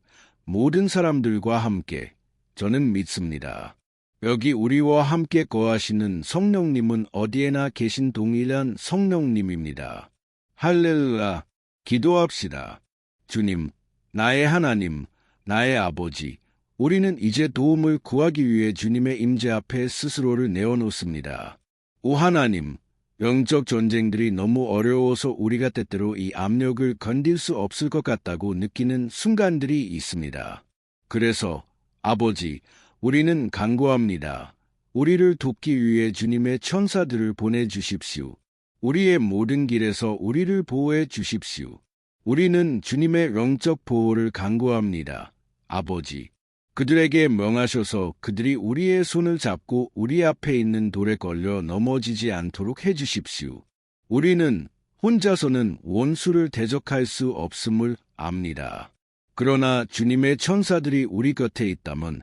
모든 사람들과 함께 저는 믿습니다. 여기 우리와 함께 거하시는 성령님은 어디에나 계신 동일한 성령님입니다. 할렐루야! 기도합시다. 주님, 나의 하나님, 나의 아버지, 우리는 이제 도움을 구하기 위해 주님의 임재 앞에 스스로를 내어놓습니다. 오 하나님, 영적 전쟁들이 너무 어려워서 우리가 때때로 이 압력을 견딜 수 없을 것 같다고 느끼는 순간들이 있습니다. 그래서 아버지, 우리는 간구합니다. 우리를 돕기 위해 주님의 천사들을 보내주십시오. 우리의 모든 길에서 우리를 보호해 주십시오. 우리는 주님의 영적 보호를 간구합니다. 아버지, 그들에게 명하셔서 그들이 우리의 손을 잡고 우리 앞에 있는 돌에 걸려 넘어지지 않도록 해주십시오. 우리는 혼자서는 원수를 대적할 수 없음을 압니다. 그러나 주님의 천사들이 우리 곁에 있다면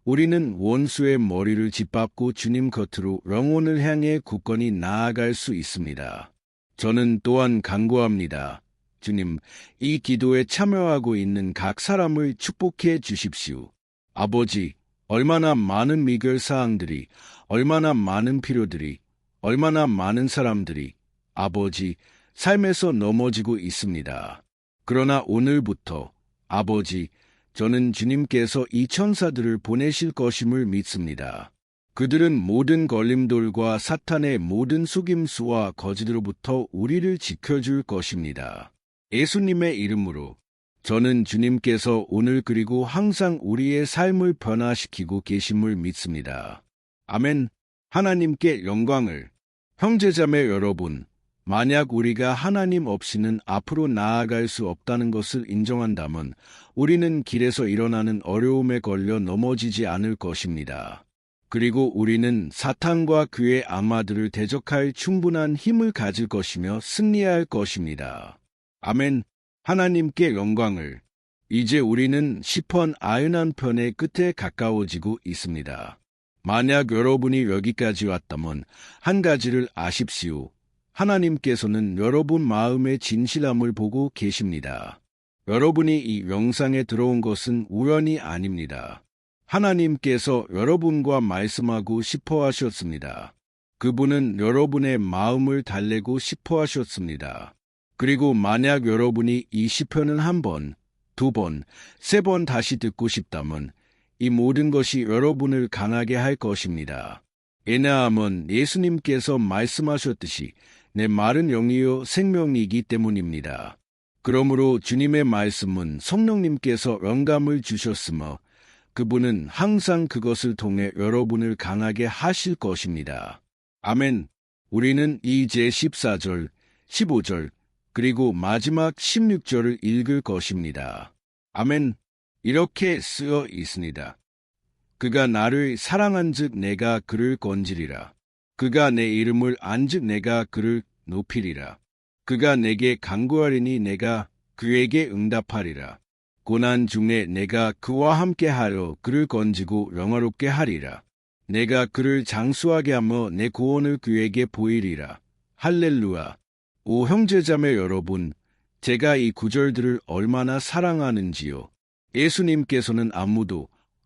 우리는 원수의 머리를 짓밟고 주님 곁으로 영혼을 향해 굳건히 나아갈 수 있습니다. 저는 또한 간구합니다. 주님, 이 기도에 참여하고 있는 각 사람을 축복해 주십시오. 아버지, 얼마나 많은 미결 사항들이, 얼마나 많은 필요들이, 얼마나 많은 사람들이 아버지, 삶에서 넘어지고 있습니다. 그러나 오늘부터 아버지, 저는 주님께서 이 천사들을 보내실 것임을 믿습니다. 그들은 모든 걸림돌과 사탄의 모든 속임수와 거짓으로부터 우리를 지켜줄 것입니다. 예수님의 이름으로 저는 주님께서 오늘 그리고 항상 우리의 삶을 변화시키고 계심을 믿습니다. 아멘. 하나님께 영광을. 형제자매 여러분, 만약 우리가 하나님 없이는 앞으로 나아갈 수 없다는 것을 인정한다면 우리는 길에서 일어나는 어려움에 걸려 넘어지지 않을 것입니다. 그리고 우리는 사탄과 그의 악마들을 대적할 충분한 힘을 가질 것이며 승리할 것입니다. 아멘. 하나님께 영광을. 이제 우리는 시편 91편의 끝에 가까워지고 있습니다. 만약 여러분이 여기까지 왔다면 한 가지를 아십시오. 하나님께서는 여러분 마음의 진실함을 보고 계십니다. 여러분이 이 영상에 들어온 것은 우연이 아닙니다. 하나님께서 여러분과 말씀하고 싶어 하셨습니다. 그분은 여러분의 마음을 달래고 싶어 하셨습니다. 그리고 만약 여러분이 이 시편을 한 번, 두 번, 세 번 다시 듣고 싶다면 이 모든 것이 여러분을 강하게 할 것입니다. 왜냐하면 예수님께서 말씀하셨듯이 내 말은 영이요 생명이기 때문입니다. 그러므로 주님의 말씀은 성령님께서 영감을 주셨으며 그분은 항상 그것을 통해 여러분을 강하게 하실 것입니다. 아멘. 우리는 이제 14절, 15절, 그리고 마지막 16절을 읽을 것입니다. 아멘. 이렇게 쓰여 있습니다. 그가 나를 사랑한즉 내가 그를 건지리라. 그가 내 이름을 안즉 내가 그를 높이리라. 그가 내게 간구하리니 내가 그에게 응답하리라. 고난 중에 내가 그와 함께하여 그를 건지고 영화롭게 하리라. 내가 그를 장수하게 하며 내 구원을 그에게 보이리라. 할렐루야. 오 형제자매 여러분, 제가 이 구절들을 얼마나 사랑하는지요. 예수님께서는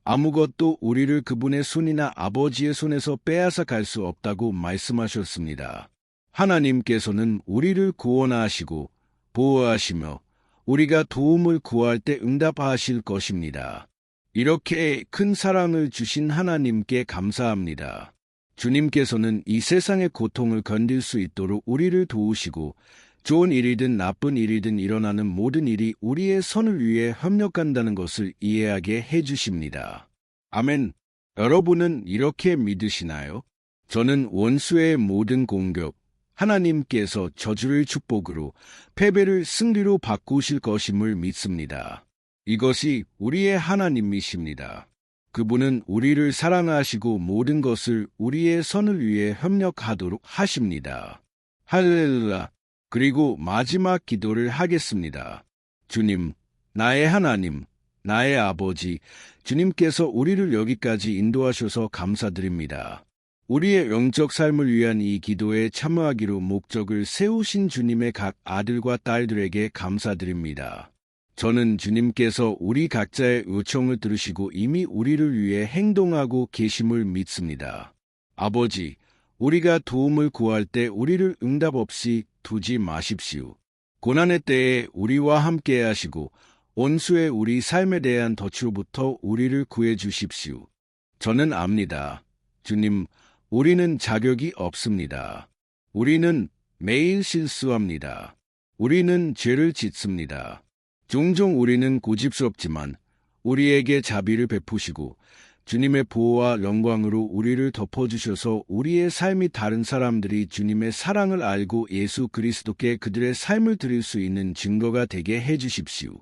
아무것도 우리를 그분의 손이나 아버지의 손에서 빼앗아 갈 수 없다고 말씀하셨습니다. 하나님께서는 우리를 구원하시고 보호하시며 우리가 도움을 구할 때 응답하실 것입니다. 이렇게 큰 사랑을 주신 하나님께 감사합니다. 주님께서는 이 세상의 고통을 견딜 수 있도록 우리를 도우시고 좋은 일이든 나쁜 일이든 일어나는 모든 일이 우리의 선을 위해 협력한다는 것을 이해하게 해주십니다. 아멘. 여러분은 이렇게 믿으시나요? 저는 원수의 모든 공격, 하나님께서 저주를 축복으로, 패배를 승리로 바꾸실 것임을 믿습니다. 이것이 우리의 하나님이십니다. 그분은 우리를 사랑하시고 모든 것을 우리의 선을 위해 협력하도록 하십니다. 할렐루야. 그리고 마지막 기도를 하겠습니다. 주님, 나의 하나님, 나의 아버지, 주님께서 우리를 여기까지 인도하셔서 감사드립니다. 우리의 영적 삶을 위한 이 기도에 참여하기로 목적을 세우신 주님의 각 아들과 딸들에게 감사드립니다. 저는 주님께서 우리 각자의 요청을 들으시고 이미 우리를 위해 행동하고 계심을 믿습니다. 아버지, 우리가 도움을 구할 때 우리를 응답 없이 두지 마십시오. 고난의 때에 우리와 함께 하시고 온수의 우리 삶에 대한 덫으로부터 우리를 구해 주십시오. 저는 압니다. 주님, 우리는 자격이 없습니다. 우리는 매일 실수합니다. 우리는 죄를 짓습니다. 종종 우리는 고집스럽지만 우리에게 자비를 베푸시고 주님의 보호와 영광으로 우리를 덮어주셔서 우리의 삶이 다른 사람들이 주님의 사랑을 알고 예수 그리스도께 그들의 삶을 드릴 수 있는 증거가 되게 해주십시오.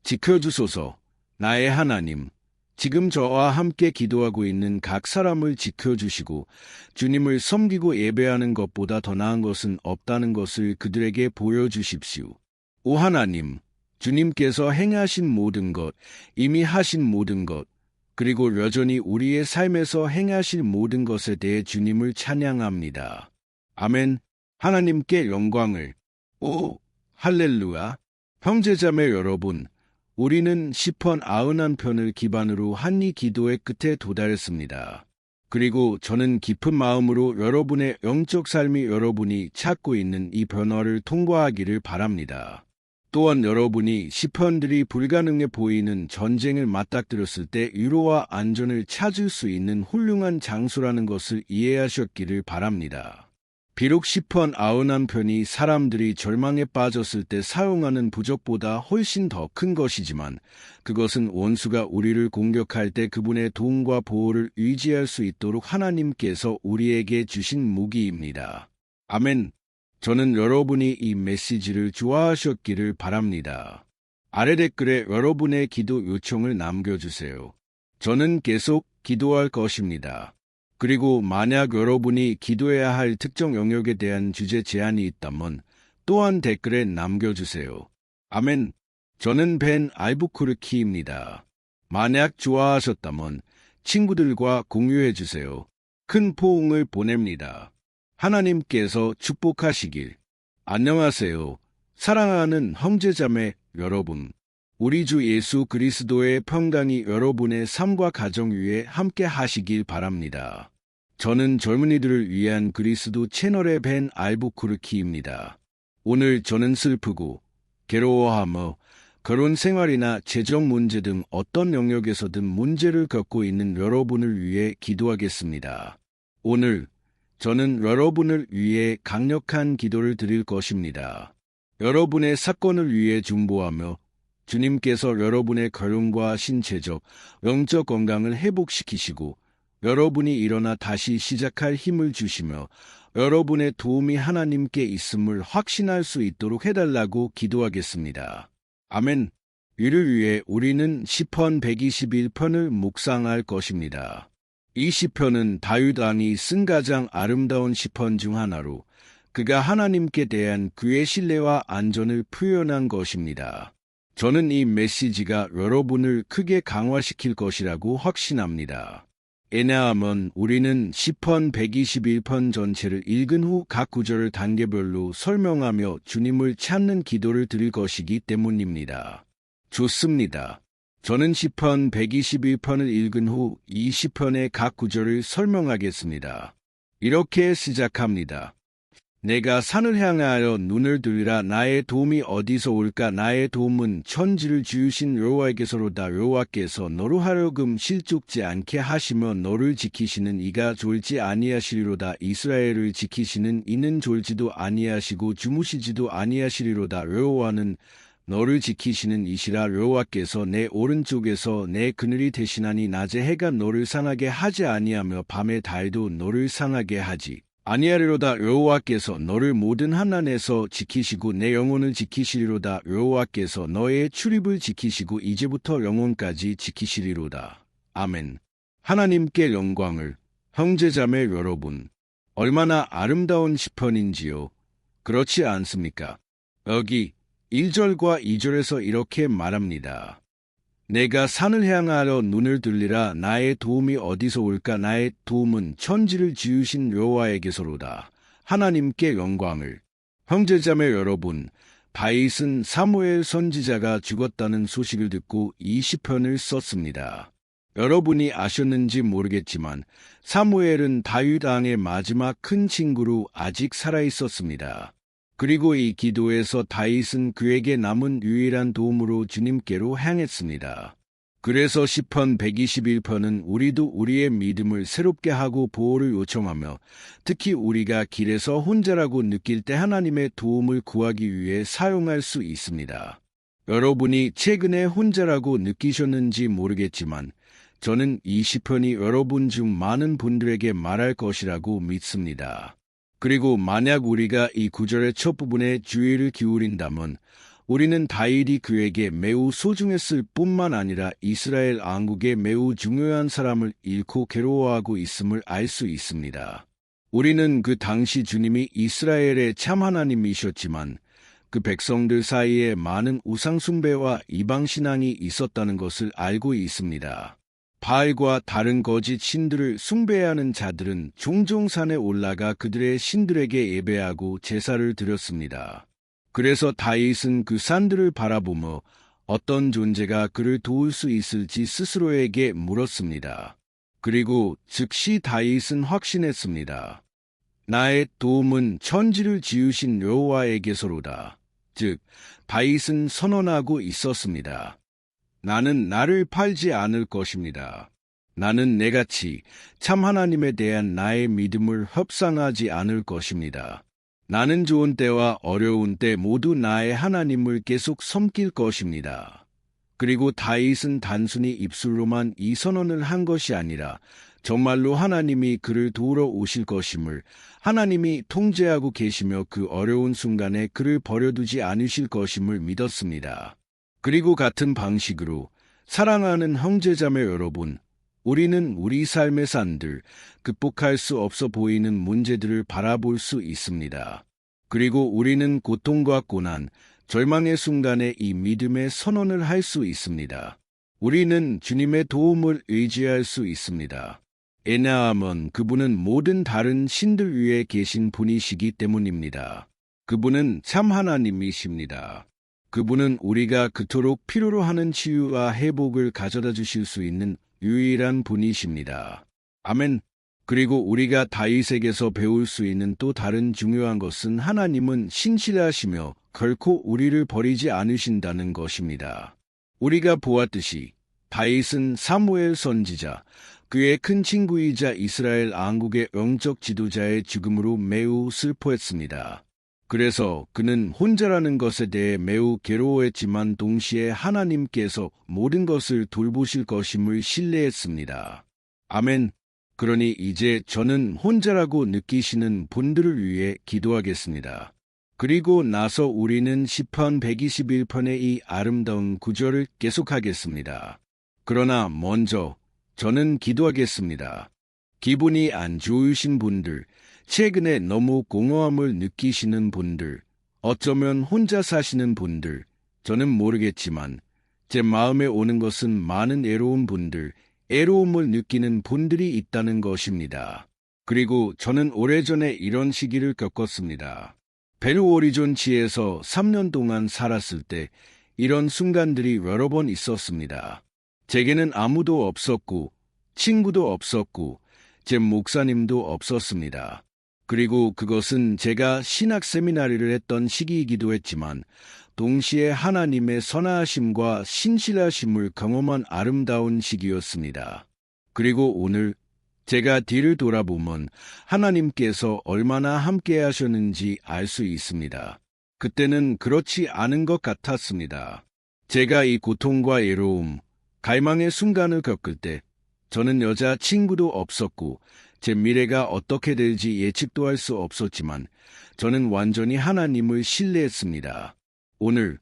지켜주소서. 나의 하나님, 지금 저와 함께 기도하고 있는 각 사람을 지켜주시고 주님을 섬기고 예배하는 것보다 더 나은 것은 없다는 것을 그들에게 보여주십시오. 오 하나님, 주님께서 행하신 모든 것, 이미 하신 모든 것, 그리고 여전히 우리의 삶에서 행하실 모든 것에 대해 주님을 찬양합니다. 아멘. 하나님께 영광을. 오, 할렐루야. 형제자매 여러분, 우리는 시편 91편을 기반으로 한 이 기도의 끝에 도달했습니다. 그리고 저는 깊은 마음으로 여러분의 영적 삶이 여러분이 찾고 있는 이 변화를 통과하기를 바랍니다. 또한 여러분이 시편들이 불가능해 보이는 전쟁을 맞닥뜨렸을 때 위로와 안전을 찾을 수 있는 훌륭한 장소라는 것을 이해하셨기를 바랍니다. 비록 시편 91편이 사람들이 절망에 빠졌을 때 사용하는 부적보다 훨씬 더 큰 것이지만 그것은 원수가 우리를 공격할 때 그분의 도움과 보호를 유지할 수 있도록 하나님께서 우리에게 주신 무기입니다. 아멘. 저는 여러분이 이 메시지를 좋아하셨기를 바랍니다. 아래 댓글에 여러분의 기도 요청을 남겨주세요. 저는 계속 기도할 것입니다. 그리고 만약 여러분이 기도해야 할 특정 영역에 대한 주제 제안이 있다면 또한 댓글에 남겨주세요. 아멘. 저는 벤 알부쿠르키입니다. 만약 좋아하셨다면 친구들과 공유해주세요. 큰 포옹을 보냅니다. 하나님께서 축복하시길. 안녕하세요. 사랑하는 형제자매 여러분. 우리 주 예수 그리스도의 평강이 여러분의 삶과 가정 위에 함께 하시길 바랍니다. 저는 젊은이들을 위한 그리스도 채널의 벤 알부쿠르키입니다. 오늘 저는 슬프고 괴로워하며 결혼 생활이나 재정 문제 등 어떤 영역에서든 문제를 겪고 있는 여러분을 위해 기도하겠습니다. 오늘 저는 여러분을 위해 강력한 기도를 드릴 것입니다. 여러분의 사건을 위해 중보하며 주님께서 여러분의 결혼과 신체적, 영적 건강을 회복시키시고 여러분이 일어나 다시 시작할 힘을 주시며 여러분의 도움이 하나님께 있음을 확신할 수 있도록 해달라고 기도하겠습니다. 아멘. 이를 위해 우리는 시편 121편을 묵상할 것입니다. 이 시편은 다윗 왕이 쓴 가장 아름다운 시편 중 하나로 그가 하나님께 대한 그의 신뢰와 안전을 표현한 것입니다. 저는 이 메시지가 여러분을 크게 강화시킬 것이라고 확신합니다. 왜냐하면 우리는 시편 121편 전체를 읽은 후 각 구절을 단계별로 설명하며 주님을 찾는 기도를 드릴 것이기 때문입니다. 좋습니다. 저는 시편 121편을 읽은 후 이 시편의 각 구절을 설명하겠습니다. 이렇게 시작합니다. 내가 산을 향하여 눈을 들이라. 나의 도움이 어디서 올까? 나의 도움은 천지를 지으신 여호와에게서로다. 여호와께서 너로 하여금 실족지 않게 하시며 너를 지키시는 이가 졸지 아니하시리로다. 이스라엘을 지키시는 이는 졸지도 아니하시고 주무시지도 아니하시리로다. 여호와는 너를 지키시는 이시라. 여호와께서 내 오른쪽에서 내 그늘이 되시나니 낮에 해가 너를 상하게 하지 아니하며 밤에 달도 너를 상하게 하지 아니하리로다. 여호와께서 너를 모든 환난에서 지키시고 내 영혼을 지키시리로다. 여호와께서 너의 출입을 지키시고 이제부터 영혼까지 지키시리로다. 아멘. 하나님께 영광을. 형제자매 여러분, 얼마나 아름다운 시편인지요. 그렇지 않습니까? 여기 1절과 2절에서 이렇게 말합니다. 내가 산을 향하여 눈을 들리라. 나의 도움이 어디서 올까? 나의 도움은 천지를 지으신 여호와에게서로다. 하나님께 영광을. 형제자매 여러분, 다윗은 사무엘 선지자가 죽었다는 소식을 듣고 이 시편을 썼습니다. 여러분이 아셨는지 모르겠지만 사무엘은 다윗 왕의 마지막 큰 친구로 아직 살아있었습니다. 그리고 이 기도에서 다윗은 그에게 남은 유일한 도움으로 주님께로 향했습니다. 그래서 시편 121편은 우리도 우리의 믿음을 새롭게 하고 보호를 요청하며 특히 우리가 길에서 혼자라고 느낄 때 하나님의 도움을 구하기 위해 사용할 수 있습니다. 여러분이 최근에 혼자라고 느끼셨는지 모르겠지만 저는 이 시편이 여러분 중 많은 분들에게 말할 것이라고 믿습니다. 그리고 만약 우리가 이 구절의 첫 부분에 주의를 기울인다면 우리는 다윗이 그에게 매우 소중했을 뿐만 아니라 이스라엘 왕국의 매우 중요한 사람을 잃고 괴로워하고 있음을 알 수 있습니다. 우리는 그 당시 주님이 이스라엘의 참 하나님이셨지만 그 백성들 사이에 많은 우상숭배와 이방신앙이 있었다는 것을 알고 있습니다. 바알과 다른 거짓 신들을 숭배하는 자들은 종종 산에 올라가 그들의 신들에게 예배하고 제사를 드렸습니다. 그래서 다윗은 그 산들을 바라보며 어떤 존재가 그를 도울 수 있을지 스스로에게 물었습니다. 그리고 즉시 다윗은 확신했습니다. 나의 도움은 천지를 지으신 여호와에게서로다. 즉, 다윗은 선언하고 있었습니다. 나는 나를 팔지 않을 것입니다. 나는 내같이 참 하나님에 대한 나의 믿음을 협상하지 않을 것입니다. 나는 좋은 때와 어려운 때 모두 나의 하나님을 계속 섬길 것입니다. 그리고 다윗은 단순히 입술로만 이 선언을 한 것이 아니라 정말로 하나님이 그를 도우러 오실 것임을, 하나님이 통제하고 계시며 그 어려운 순간에 그를 버려두지 않으실 것임을 믿었습니다. 그리고 같은 방식으로 사랑하는 형제자매 여러분, 우리는 우리 삶의 산들, 극복할 수 없어 보이는 문제들을 바라볼 수 있습니다. 그리고 우리는 고통과 고난, 절망의 순간에 이 믿음의 선언을 할 수 있습니다. 우리는 주님의 도움을 의지할 수 있습니다. 왜냐하면 그분은 모든 다른 신들 위에 계신 분이시기 때문입니다. 그분은 참 하나님이십니다. 그분은 우리가 그토록 필요로 하는 치유와 회복을 가져다 주실 수 있는 유일한 분이십니다. 아멘. 그리고 우리가 다윗에게서 배울 수 있는 또 다른 중요한 것은 하나님은 신실하시며 결코 우리를 버리지 않으신다는 것입니다. 우리가 보았듯이 다윗은 사무엘 선지자, 그의 큰 친구이자 이스라엘 왕국의 영적 지도자의 죽음으로 매우 슬퍼했습니다. 그래서 그는 혼자라는 것에 대해 매우 괴로워했지만 동시에 하나님께서 모든 것을 돌보실 것임을 신뢰했습니다. 아멘. 그러니 이제 저는 혼자라고 느끼시는 분들을 위해 기도하겠습니다. 그리고 나서 우리는 시편 121편의 이 아름다운 구절을 계속하겠습니다. 그러나 먼저 저는 기도하겠습니다. 기분이 안 좋으신 분들, 최근에 너무 공허함을 느끼시는 분들, 어쩌면 혼자 사시는 분들, 저는 모르겠지만 제 마음에 오는 것은 많은 애로운 분들, 애로움을 느끼는 분들이 있다는 것입니다. 그리고 저는 오래전에 이런 시기를 겪었습니다. 베르 오리존치에서 3년 동안 살았을 때 이런 순간들이 여러 번 있었습니다. 제게는 아무도 없었고, 친구도 없었고, 제 목사님도 없었습니다. 그리고 그것은 제가 신학 세미나리를 했던 시기이기도 했지만 동시에 하나님의 선하심과 신실하심을 경험한 아름다운 시기였습니다. 그리고 오늘 제가 뒤를 돌아보면 하나님께서 얼마나 함께 하셨는지 알 수 있습니다. 그때는 그렇지 않은 것 같았습니다. 제가 이 고통과 애로움, 갈망의 순간을 겪을 때 저는 여자 친구도 없었고 제 미래가 어떻게 될지 예측도 할 수 없었지만 저는 완전히 하나님을 신뢰했습니다. 오늘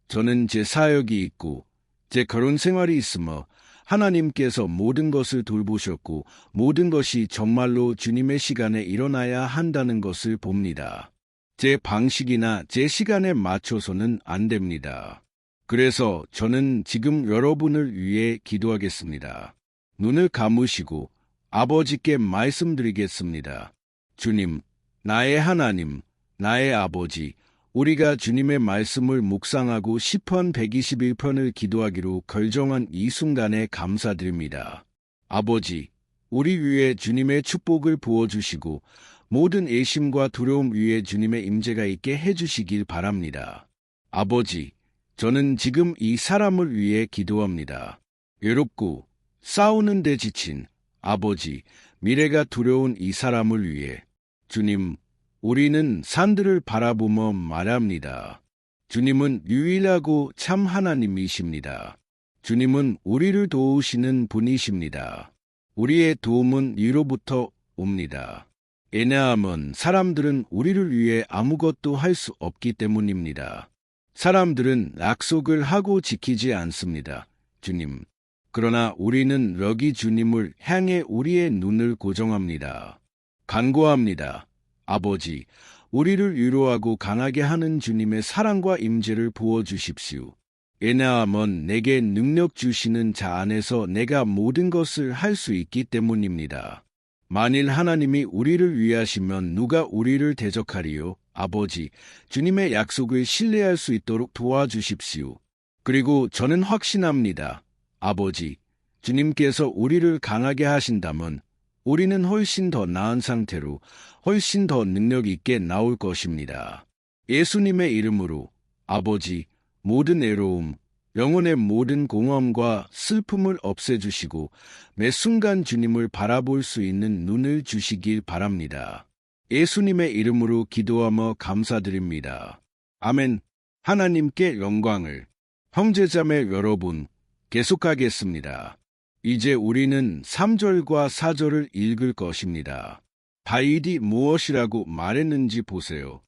저는 제 사역이 있고 제 결혼 생활이 있으며 하나님께서 모든 것을 돌보셨고 모든 것이 정말로 주님의 시간에 일어나야 한다는 것을 봅니다. 제 방식이나 제 시간에 맞춰서는 안 됩니다. 그래서 저는 지금 여러분을 위해 기도하겠습니다. 눈을 감으시고 아버지께 말씀드리겠습니다. 주님, 나의 하나님, 나의 아버지, 우리가 주님의 말씀을 묵상하고 시편 121편을 기도하기로 결정한 이 순간에 감사드립니다. 아버지, 우리 위에 주님의 축복을 부어주시고 모든 애심과 두려움 위에 주님의 임재가 있게 해주시길 바랍니다. 아버지, 저는 지금 이 사람을 위해 기도합니다. 외롭고 싸우는 데 지친 아버지, 미래가 두려운 이 사람을 위해 주님, 우리는 산들을 바라보며 말합니다. 주님은 유일하고 참 하나님이십니다. 주님은 우리를 도우시는 분이십니다. 우리의 도움은 위로부터 옵니다. 왜냐하면 사람들은 우리를 위해 아무것도 할 수 없기 때문입니다. 사람들은 약속을 하고 지키지 않습니다. 주님. 그러나 우리는 여기 주님을 향해 우리의 눈을 고정합니다. 간구합니다. 아버지, 우리를 위로하고 강하게 하는 주님의 사랑과 임재를 부어주십시오. 왜냐하면 내게 능력 주시는 자 안에서 내가 모든 것을 할 수 있기 때문입니다. 만일 하나님이 우리를 위하시면 누가 우리를 대적하리요? 아버지, 주님의 약속을 신뢰할 수 있도록 도와주십시오. 그리고 저는 확신합니다. 아버지, 주님께서 우리를 강하게 하신다면 우리는 훨씬 더 나은 상태로 훨씬 더 능력 있게 나올 것입니다. 예수님의 이름으로 아버지, 모든 애로움, 영혼의 모든 공허함과 슬픔을 없애주시고 매 순간 주님을 바라볼 수 있는 눈을 주시길 바랍니다. 예수님의 이름으로 기도하며 감사드립니다. 아멘. 하나님께 영광을. 형제자매 여러분, 계속하겠습니다. 이제 우리는 3절과 4절을 읽을 것입니다. 다윗이 무엇이라고 말했는지 보세요.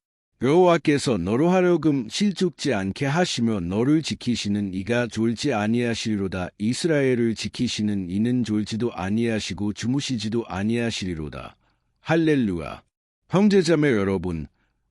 여호와께서 너로 하여금 실족지 않게 하시며 너를 지키시는 이가 졸지 아니하시리로다. 이스라엘을 지키시는 이는 졸지도 아니하시고 주무시지도 아니하시리로다. 할렐루야. 형제자매 여러분,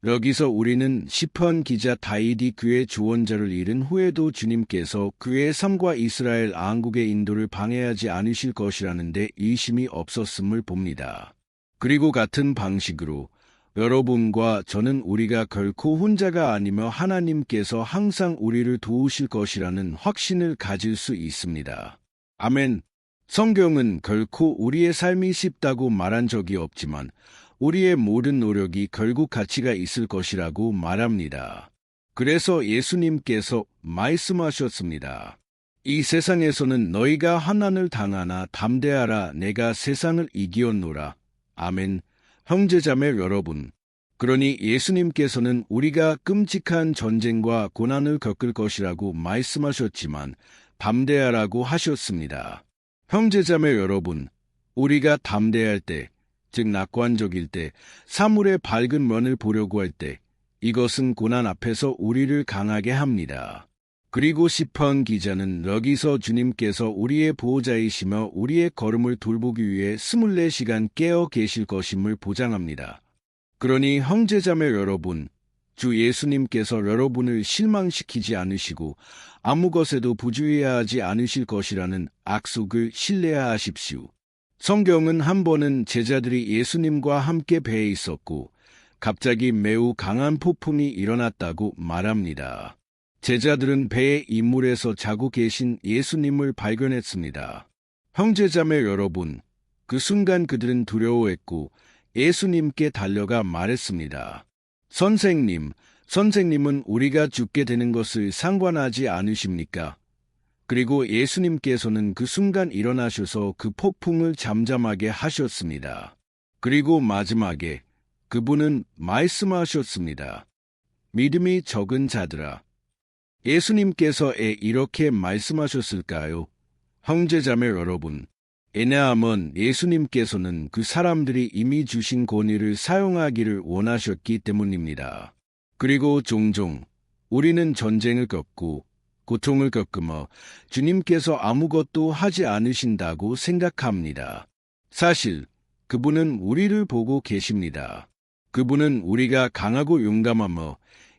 여기서 우리는 시편 기자 다윗이 그의 주원자를 잃은 후에도 주님께서 그의 삶과 이스라엘 왕국의 인도를 방해하지 않으실 것이라는 데 의심이 없었음을 봅니다. 그리고 같은 방식으로 여러분과 저는 우리가 결코 혼자가 아니며 하나님께서 항상 우리를 도우실 것이라는 확신을 가질 수 있습니다. 아멘. 성경은 결코 우리의 삶이 쉽다고 말한 적이 없지만 우리의 모든 노력이 결국 가치가 있을 것이라고 말합니다. 그래서 예수님께서 말씀하셨습니다. 이 세상에서는 너희가 환난을 당하나 담대하라. 내가 세상을 이기었노라. 아멘. 형제자매 여러분, 그러니 예수님께서는 우리가 끔찍한 전쟁과 고난을 겪을 것이라고 말씀하셨지만 담대하라고 하셨습니다. 형제자매 여러분, 우리가 담대할 때, 즉 낙관적일 때, 사물의 밝은 면을 보려고 할 때, 이것은 고난 앞에서 우리를 강하게 합니다. 그리고 시편 기자는 여기서 주님께서 우리의 보호자이시며 우리의 걸음을 돌보기 위해 24시간 깨어 계실 것임을 보장합니다. 그러니 형제자매 여러분, 주 예수님께서 여러분을 실망시키지 않으시고 아무 것에도 부주의하지 않으실 것이라는 약속을 신뢰하십시오. 성경은 한 번은 제자들이 예수님과 함께 배에 있었고 갑자기 매우 강한 폭풍이 일어났다고 말합니다. 제자들은 배의 이물에서 자고 계신 예수님을 발견했습니다. 형제자매 여러분, 그 순간 그들은 두려워했고 예수님께 달려가 말했습니다. 선생님은 우리가 죽게 되는 것을 상관하지 않으십니까? 그리고 예수님께서는 그 순간 일어나셔서 그 폭풍을 잠잠하게 하셨습니다. 그리고 마지막에 그분은 말씀하셨습니다. 믿음이 적은 자들아. 예수님께서 이렇게 말씀하셨을까요? 형제자매 여러분, 왜냐하면 예수님께서는 그 사람들이 이미 주신 권위를 사용하기를 원하셨기 때문입니다. 그리고 종종 우리는 전쟁을 겪고 고통을 겪으며 주님께서 아무것도 하지 않으신다고 생각합니다. 사실 그분은 우리를 보고 계십니다. 그분은 우리가 강하고 용감하며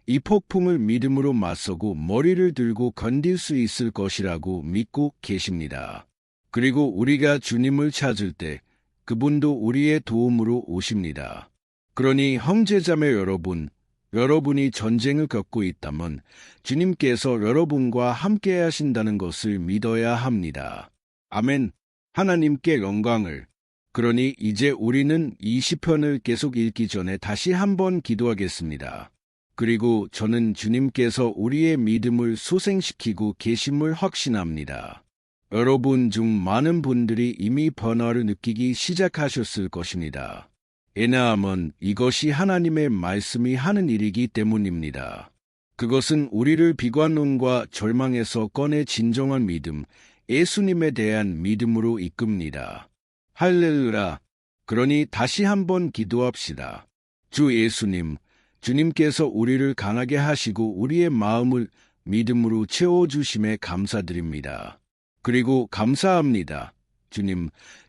이 폭풍을 믿음으로 맞서고 머리를 들고 견딜 수 있을 것이라고 믿고 계십니다. 그리고 우리가 주님을 찾을 때 그분도 우리의 도움으로 오십니다. 그러니 형제자매 여러분, 여러분이 전쟁을 겪고 있다면 주님께서 여러분과 함께 하신다는 것을 믿어야 합니다. 아멘. 하나님께 영광을. 그러니 이제 우리는 이 시편을 계속 읽기 전에 다시 한번 기도하겠습니다. 그리고 저는 주님께서 우리의 믿음을 소생시키고 계심을 확신합니다. 여러분 중 많은 분들이 이미 변화를 느끼기 시작하셨을 것입니다. 왜냐하면 이것이 하나님의 말씀이 하는 일이기 때문입니다. 그것은 우리를 비관론과 절망에서 꺼내 진정한 믿음, 예수님에 대한 믿음으로 이끕니다. 할렐루야! 그러니 다시 한번 기도합시다. 주 예수님, 주님께서 우리를 강하게 하시고 우리의 마음을 믿음으로 채워주심에 감사드립니다. 그리고 감사합니다.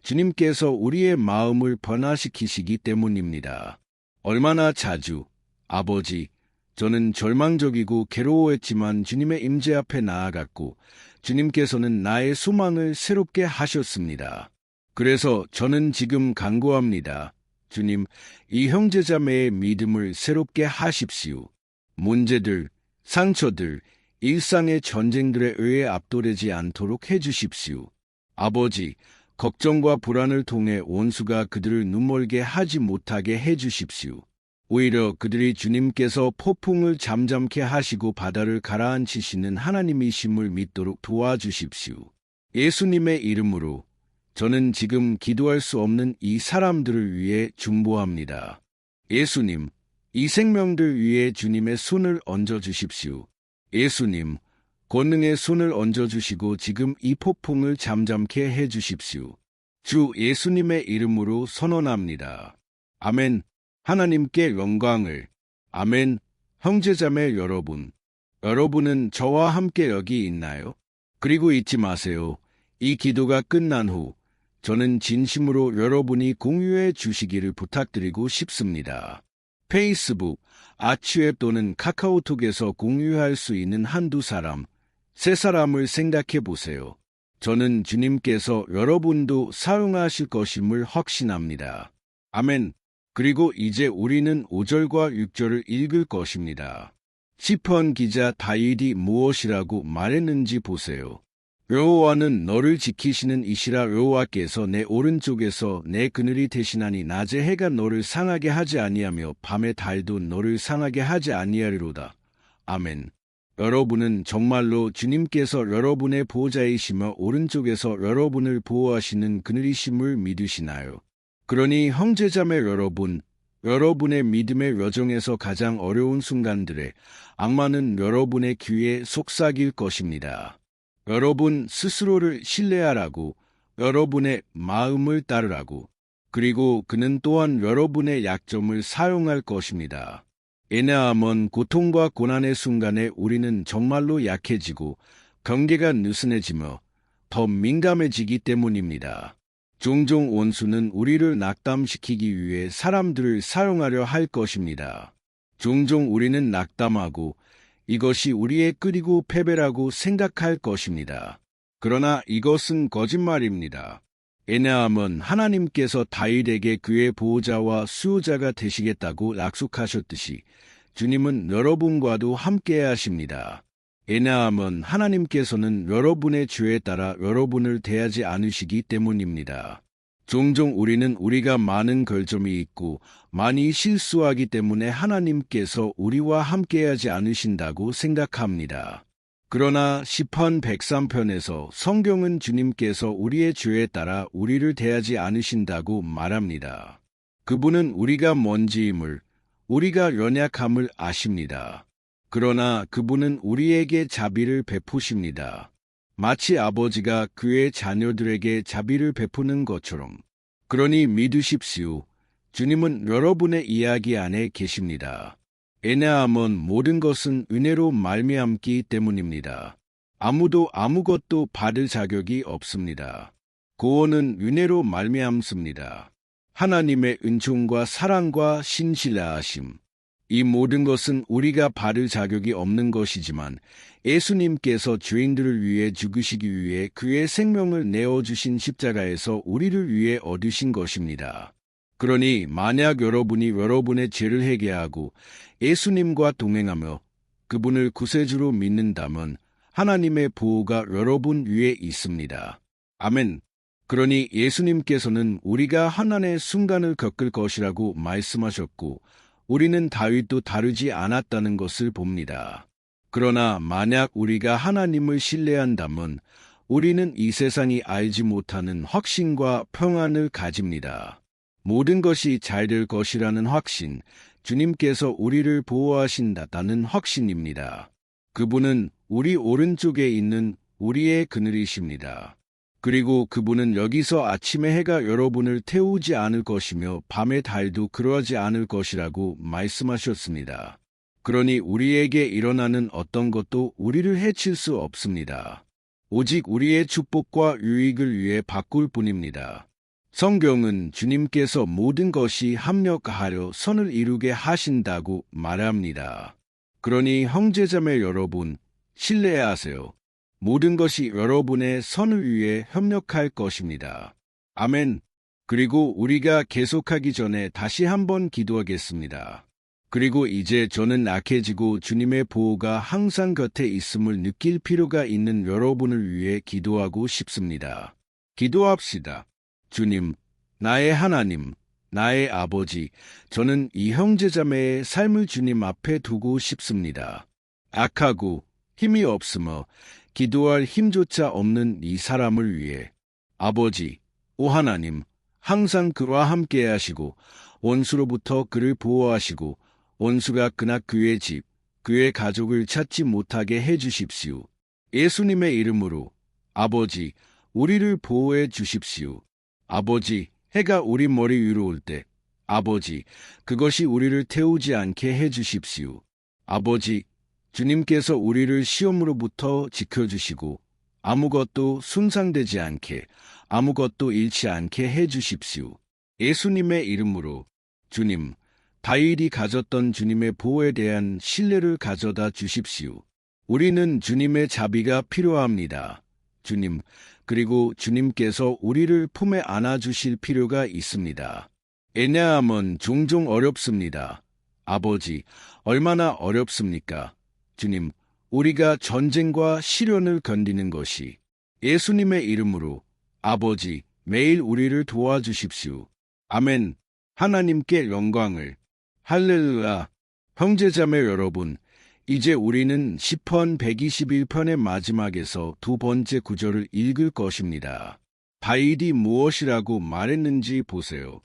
주님께서 우리의 마음을 변화시키시기 때문입니다. 얼마나 자주, 아버지, 저는 절망적이고 괴로워했지만 주님의 임재 앞에 나아갔고 주님께서는 나의 소망을 새롭게 하셨습니다. 그래서 저는 지금 간구합니다. 주님, 이 형제자매의 믿음을 새롭게 하십시오. 문제들, 상처들, 일상의 전쟁들에 의해 압도되지 않도록 해주십시오. 아버지, 걱정과 불안을 통해 원수가 그들을 눈멀게 하지 못하게 해주십시오. 오히려 그들이 주님께서 폭풍을 잠잠케 하시고 바다를 가라앉히시는 하나님이심을 믿도록 도와주십시오. 예수님의 이름으로 저는 지금 기도할 수 없는 이 사람들을 위해 중보합니다. 예수님, 이 생명들 위에 주님의 손을 얹어주십시오. 예수님, 권능의 손을 얹어주시고 지금 이 폭풍을 잠잠케 해주십시오. 주 예수님의 이름으로 선언합니다. 아멘. 하나님께 영광을. 아멘. 형제자매 여러분, 여러분은 저와 함께 여기 있나요? 그리고 잊지 마세요. 이 기도가 끝난 후 저는 진심으로 여러분이 공유해 주시기를 부탁드리고 싶습니다. 페이스북, 아치웹 또는 카카오톡에서 공유할 수 있는 한두 사람, 세 사람을 생각해 보세요. 저는 주님께서 여러분도 사용하실 것임을 확신합니다. 아멘. 그리고 이제 우리는 5절과 6절을 읽을 것입니다. 시편 기자 다윗이 무엇이라고 말했는지 보세요. 여호와는 너를 지키시는 이시라. 여호와께서 내 오른쪽에서 내 그늘이 되시나니 낮에 해가 너를 상하게 하지 아니하며 밤에 달도 너를 상하게 하지 아니하리로다. 아멘. 여러분은 정말로 주님께서 여러분의 보호자이시며 오른쪽에서 여러분을 보호하시는 그늘이심을 믿으시나요? 그러니 형제자매 여러분, 여러분의 믿음의 여정에서 가장 어려운 순간들에 악마는 여러분의 귀에 속삭일 것입니다. 여러분 스스로를 신뢰하라고, 여러분의 마음을 따르라고, 그리고 그는 또한 여러분의 약점을 사용할 것입니다. 왜냐하면 고통과 고난의 순간에 우리는 정말로 약해지고 경계가 느슨해지며 더 민감해지기 때문입니다. 종종 원수는 우리를 낙담시키기 위해 사람들을 사용하려 할 것입니다. 종종 우리는 낙담하고 이것이 우리의 끄리고 패배라고 생각할 것입니다. 그러나 이것은 거짓말입니다. 왜냐하면 하나님께서 다윗에게 그의 보호자와 수호자가 되시겠다고 약속하셨듯이 주님은 여러분과도 함께 하십니다. 왜냐하면 하나님께서는 여러분의 죄에 따라 여러분을 대하지 않으시기 때문입니다. 종종 우리는 우리가 많은 결점이 있고 많이 실수하기 때문에 하나님께서 우리와 함께하지 않으신다고 생각합니다. 그러나 시편 103편에서 성경은 주님께서 우리의 죄에 따라 우리를 대하지 않으신다고 말합니다. 그분은 우리가 뭔지임을, 우리가 연약함을 아십니다. 그러나 그분은 우리에게 자비를 베푸십니다. 마치 아버지가 그의 자녀들에게 자비를 베푸는 것처럼. 그러니 믿으십시오. 주님은 여러분의 이야기 안에 계십니다. 왜냐하면 모든 것은 은혜로 말미암기 때문입니다. 아무도 아무것도 받을 자격이 없습니다. 구원은 은혜로 말미암습니다. 하나님의 은총과 사랑과 신실하심. 이 모든 것은 우리가 받을 자격이 없는 것이지만 예수님께서 죄인들을 위해 죽으시기 위해 그의 생명을 내어주신 십자가에서 우리를 위해 얻으신 것입니다. 그러니 만약 여러분이 여러분의 죄를 회개하고 예수님과 동행하며 그분을 구세주로 믿는다면 하나님의 보호가 여러분 위에 있습니다. 아멘. 그러니 예수님께서는 우리가 환난의 순간을 겪을 것이라고 말씀하셨고 우리는 다윗도 다르지 않았다는 것을 봅니다. 그러나 만약 우리가 하나님을 신뢰한다면 우리는 이 세상이 알지 못하는 확신과 평안을 가집니다. 모든 것이 잘 될 것이라는 확신, 주님께서 우리를 보호하신다는 확신입니다. 그분은 우리 오른쪽에 있는 우리의 그늘이십니다. 그리고 그분은 여기서 아침에 해가 여러분을 태우지 않을 것이며 밤의 달도 그러하지 않을 것이라고 말씀하셨습니다. 그러니 우리에게 일어나는 어떤 것도 우리를 해칠 수 없습니다. 오직 우리의 축복과 유익을 위해 바꿀 뿐입니다. 성경은 주님께서 모든 것이 합력하여 선을 이루게 하신다고 말합니다. 그러니 형제자매 여러분, 신뢰하세요. 모든 것이 여러분의 선을 위해 협력할 것입니다. 아멘. 그리고 우리가 계속하기 전에 다시 한번 기도하겠습니다. 그리고 이제 저는 약해지고 주님의 보호가 항상 곁에 있음을 느낄 필요가 있는 여러분을 위해 기도하고 싶습니다. 기도합시다. 주님, 나의 하나님, 나의 아버지, 저는 이 형제자매의 삶을 주님 앞에 두고 싶습니다. 악하고 힘이 없으며 기도할 힘조차 없는 이 사람을 위해 아버지, 오 하나님, 항상 그와 함께 하시고 원수로부터 그를 보호하시고 원수가 그나 그의 집, 그의 가족을 찾지 못하게 해주십시오. 예수님의 이름으로 아버지, 우리를 보호해 주십시오. 아버지, 해가 우리 머리 위로 올 때 아버지, 그것이 우리를 태우지 않게 해주십시오. 아버지, 주님께서 우리를 시험으로부터 지켜주시고 아무것도 손상되지 않게, 아무것도 잃지 않게 해주십시오. 예수님의 이름으로 주님, 다윗이 가졌던 주님의 보호에 대한 신뢰를 가져다 주십시오. 우리는 주님의 자비가 필요합니다. 주님, 그리고 주님께서 우리를 품에 안아주실 필요가 있습니다. 왜냐하면 종종 어렵습니다. 아버지, 얼마나 어렵습니까? 주님, 우리가 전쟁과 시련을 견디는 것이 예수님의 이름으로 아버지, 매일 우리를 도와주십시오. 아멘. 하나님께 영광을. 할렐루야. 형제자매 여러분, 이제 우리는 시편 121편의 마지막에서 두 번째 구절을 읽을 것입니다. 다윗이 무엇이라고 말했는지 보세요.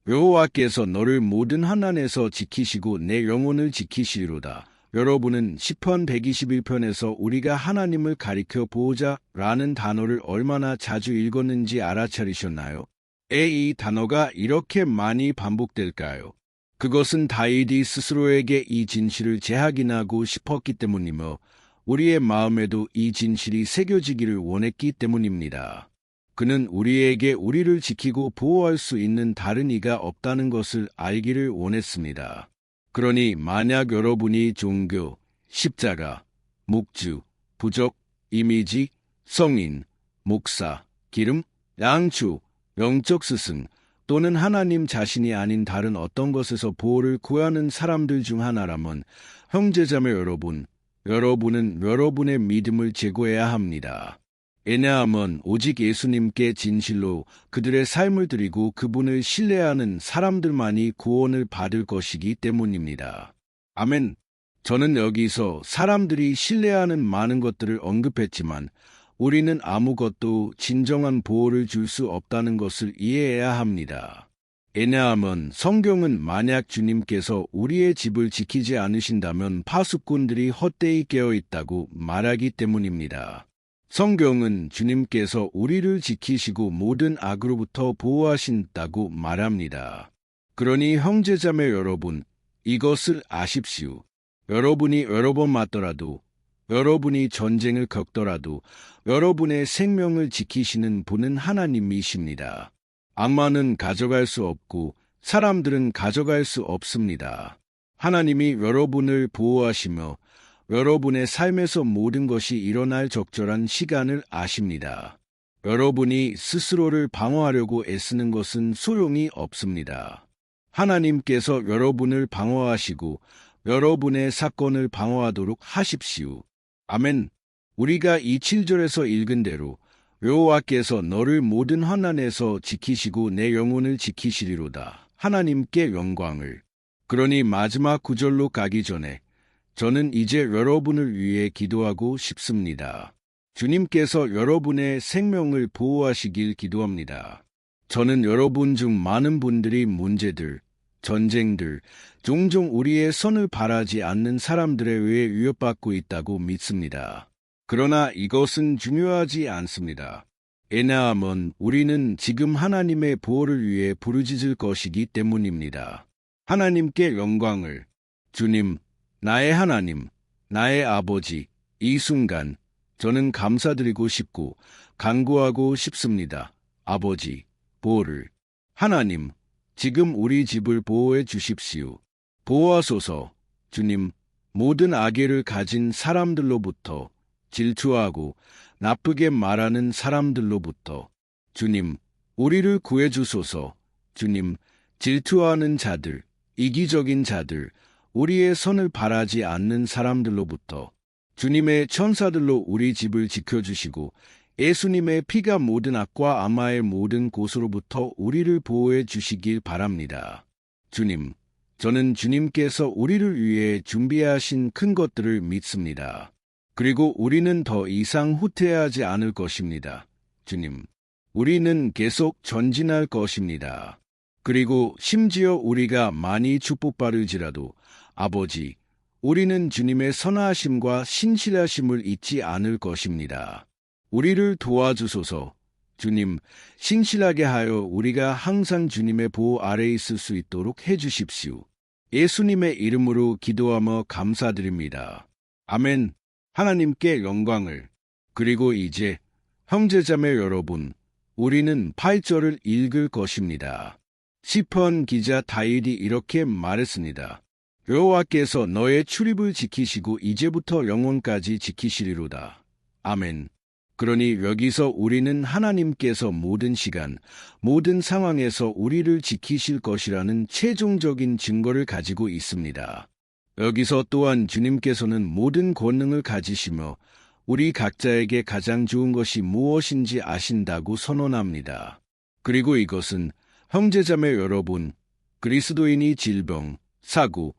여호와께서 너를 모든 환난에서 지키시고 내 영혼을 지키시리로다. 여러분은 시편 121편에서 우리가 하나님을 가리켜 보호자라는 단어를 얼마나 자주 읽었는지 알아차리셨나요? 왜 이 단어가 이렇게 많이 반복될까요? 그것은 다윗이 스스로에게 이 진실을 재확인하고 싶었기 때문이며 우리의 마음에도 이 진실이 새겨지기를 원했기 때문입니다. 그는 우리에게 우리를 지키고 보호할 수 있는 다른 이가 없다는 것을 알기를 원했습니다. 그러니 만약 여러분이 종교, 십자가, 목주, 부적, 이미지, 성인, 목사, 기름, 양주, 영적 스승 또는 하나님 자신이 아닌 다른 어떤 것에서 보호를 구하는 사람들 중 하나라면 형제자매 여러분, 여러분은 여러분의 믿음을 제고해야 합니다. 왜냐하면 오직 예수님께 진실로 그들의 삶을 드리고 그분을 신뢰하는 사람들만이 구원을 받을 것이기 때문입니다. 아멘. 저는 여기서 사람들이 신뢰하는 많은 것들을 언급했지만 우리는 아무것도 진정한 보호를 줄 수 없다는 것을 이해해야 합니다. 왜냐하면 성경은 만약 주님께서 우리의 집을 지키지 않으신다면 파수꾼들이 헛되이 깨어있다고 말하기 때문입니다. 성경은 주님께서 우리를 지키시고 모든 악으로부터 보호하신다고 말합니다. 그러니 형제자매 여러분, 이것을 아십시오. 여러분이 여러 번 맞더라도, 여러분이 전쟁을 겪더라도 여러분의 생명을 지키시는 분은 하나님이십니다. 악마는 가져갈 수 없고 사람들은 가져갈 수 없습니다. 하나님이 여러분을 보호하시며 여러분의 삶에서 모든 것이 일어날 적절한 시간을 아십니다. 여러분이 스스로를 방어하려고 애쓰는 것은 소용이 없습니다. 하나님께서 여러분을 방어하시고 여러분의 사건을 방어하도록 하십시오. 아멘. 우리가 이 7절에서 읽은 대로 여호와께서 너를 모든 환난에서 지키시고 내 영혼을 지키시리로다. 하나님께 영광을. 그러니 마지막 구절로 가기 전에 저는 이제 여러분을 위해 기도하고 싶습니다. 주님께서 여러분의 생명을 보호하시길 기도합니다. 저는 여러분 중 많은 분들이 문제들, 전쟁들, 종종 우리의 선을 바라지 않는 사람들에 의해 위협받고 있다고 믿습니다. 그러나 이것은 중요하지 않습니다. 왜냐하면 우리는 지금 하나님의 보호를 위해 부르짖을 것이기 때문입니다. 하나님께 영광을. 주님, 나의 하나님, 나의 아버지, 이 순간 저는 감사드리고 싶고 간구하고 싶습니다. 아버지, 보호를. 하나님, 지금 우리 집을 보호해 주십시오. 보호하소서. 주님, 모든 악의를 가진 사람들로부터, 질투하고 나쁘게 말하는 사람들로부터, 주님, 우리를 구해주소서. 주님, 질투하는 자들, 이기적인 자들, 우리의 선을 바라지 않는 사람들로부터, 주님의 천사들로 우리 집을 지켜주시고 예수님의 피가 모든 악과 암화의 모든 곳으로부터 우리를 보호해 주시길 바랍니다. 주님, 저는 주님께서 우리를 위해 준비하신 큰 것들을 믿습니다. 그리고 우리는 더 이상 후퇴하지 않을 것입니다. 주님, 우리는 계속 전진할 것입니다. 그리고 심지어 우리가 많이 축복받을지라도 아버지, 우리는 주님의 선하심과 신실하심을 잊지 않을 것입니다. 우리를 도와주소서. 주님, 신실하게 하여 우리가 항상 주님의 보호 아래 있을 수 있도록 해주십시오. 예수님의 이름으로 기도하며 감사드립니다. 아멘. 하나님께 영광을. 그리고 이제 형제자매 여러분, 우리는 8절을 읽을 것입니다. 시편 기자 다윗이 이렇게 말했습니다. 여호와께서 너의 출입을 지키시고 이제부터 영원까지 지키시리로다. 아멘. 그러니 여기서 우리는 하나님께서 모든 시간, 모든 상황에서 우리를 지키실 것이라는 최종적인 증거를 가지고 있습니다. 여기서 또한 주님께서는 모든 권능을 가지시며 우리 각자에게 가장 좋은 것이 무엇인지 아신다고 선언합니다. 그리고 이것은 형제자매 여러분, 그리스도인이 질병, 사고,